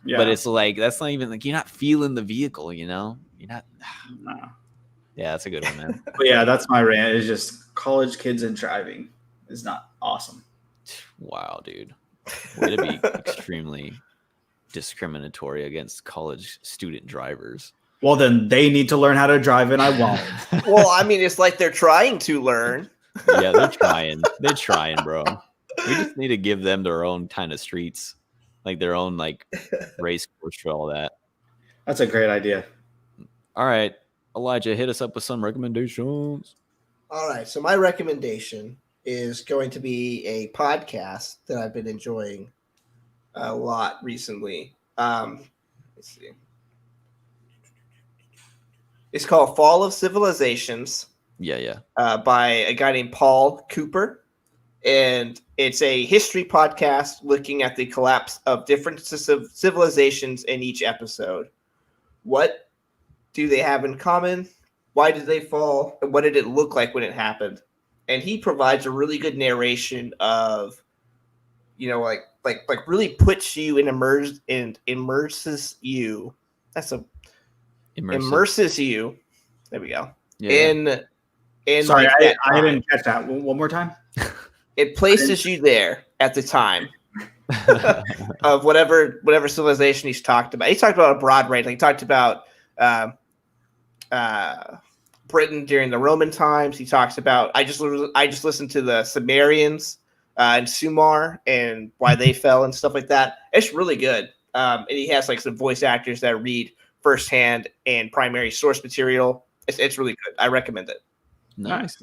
but it's like, that's not even like, you're not feeling the vehicle, you're not. No. Yeah, that's a good one, man. But yeah, that's my rant. It's just college kids and driving is not awesome. Wow, dude. Way to be extremely discriminatory against college student drivers. Well, then they need to learn how to drive, and I won't. Well, I mean, it's like they're trying to learn. Yeah, they're trying. They're trying, bro. We just need to give them their own kind of streets, like their own like race course for all that. That's a great idea. All right, Elijah, hit us up with some recommendations. All right, so my recommendation is going to be a podcast that I've been enjoying a lot recently. Let's see. It's called Fall of Civilizations. Yeah. By a guy named Paul Cooper. And it's a history podcast looking at the collapse of different civilizations in each episode. What do they have in common? Why did they fall? And what did it look like when it happened? And he provides a really good narration of, like really puts you in immerses you. Immerses you. There we go. Yeah. Sorry, I didn't catch that. One more time. It places you there at the time of whatever civilization he's talked about. He talked about a broad range. Like he talked about Britain during the Roman times. He talks about. I just listened to the Sumerians. And Sumar and why they fell and stuff like that. It's really good. And he has like some voice actors that read firsthand and primary source material. It's really good. I recommend it. Nice.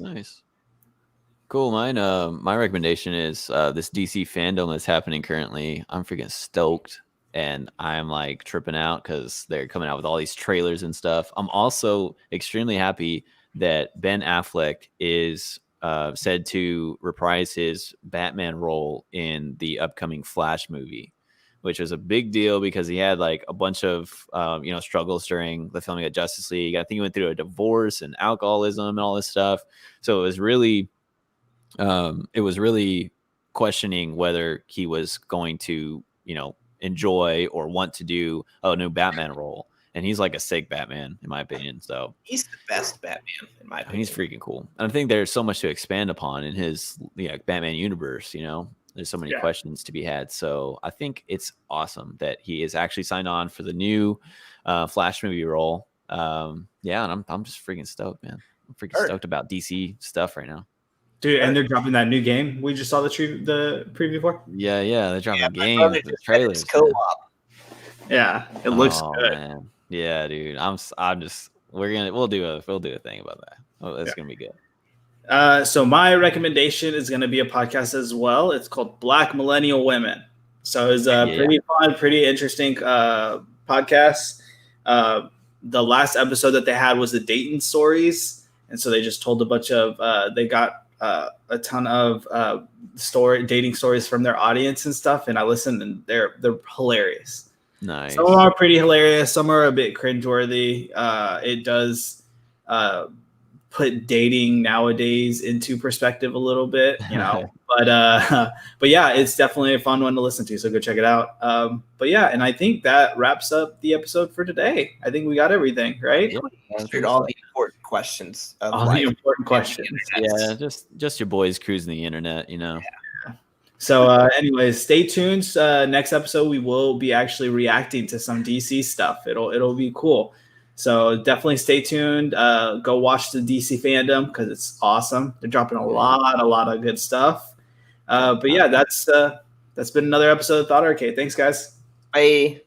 Cool. Mine. My recommendation is this DC fandom that's happening currently. I'm freaking stoked, and I'm like tripping out because they're coming out with all these trailers and stuff. I'm also extremely happy that Ben Affleck is said to reprise his Batman role in the upcoming Flash movie, which was a big deal because he had like a bunch of struggles during the filming of Justice League. I think he went through a divorce and alcoholism and all this stuff. So it was really questioning whether he was going to, enjoy or want to do a new Batman role. And he's like a sick Batman, in my opinion. So he's the best Batman, in my opinion. He's freaking cool. And I think there's so much to expand upon in his Batman universe, There's so many questions to be had. So I think it's awesome that he is actually signed on for the new Flash movie role. And I'm just freaking stoked, man. I'm freaking stoked about DC stuff right now. Dude, and they're dropping that new game we just saw the preview for. Yeah, they're dropping games, the trailers. Co-op. Yeah, it looks good. Man. Yeah, dude. We'll do a thing about that. It's gonna be good. So my recommendation is going to be a podcast as well. It's called Black Millennial Women. So it's a pretty fun, pretty interesting podcast. The last episode that they had was the dating stories. And so they just told a bunch of, they got a ton of dating stories from their audience and stuff. And I listened and they're hilarious. Nice. Some are pretty hilarious. Some are a bit cringeworthy. It does put dating nowadays into perspective a little bit, but yeah, it's definitely a fun one to listen to. So go check it out. But yeah, and I think that wraps up the episode for today. I think we got everything, right? Yeah, answered all the important questions of all life. The important questions. Yeah, just your boys cruising the internet, Yeah. So anyways, stay tuned. Next episode, we will be actually reacting to some DC stuff. It'll be cool. So definitely stay tuned. Go watch the DC fandom because it's awesome. They're dropping a lot of good stuff. But yeah, that's been another episode of Thought Arcade. Thanks, guys. Bye.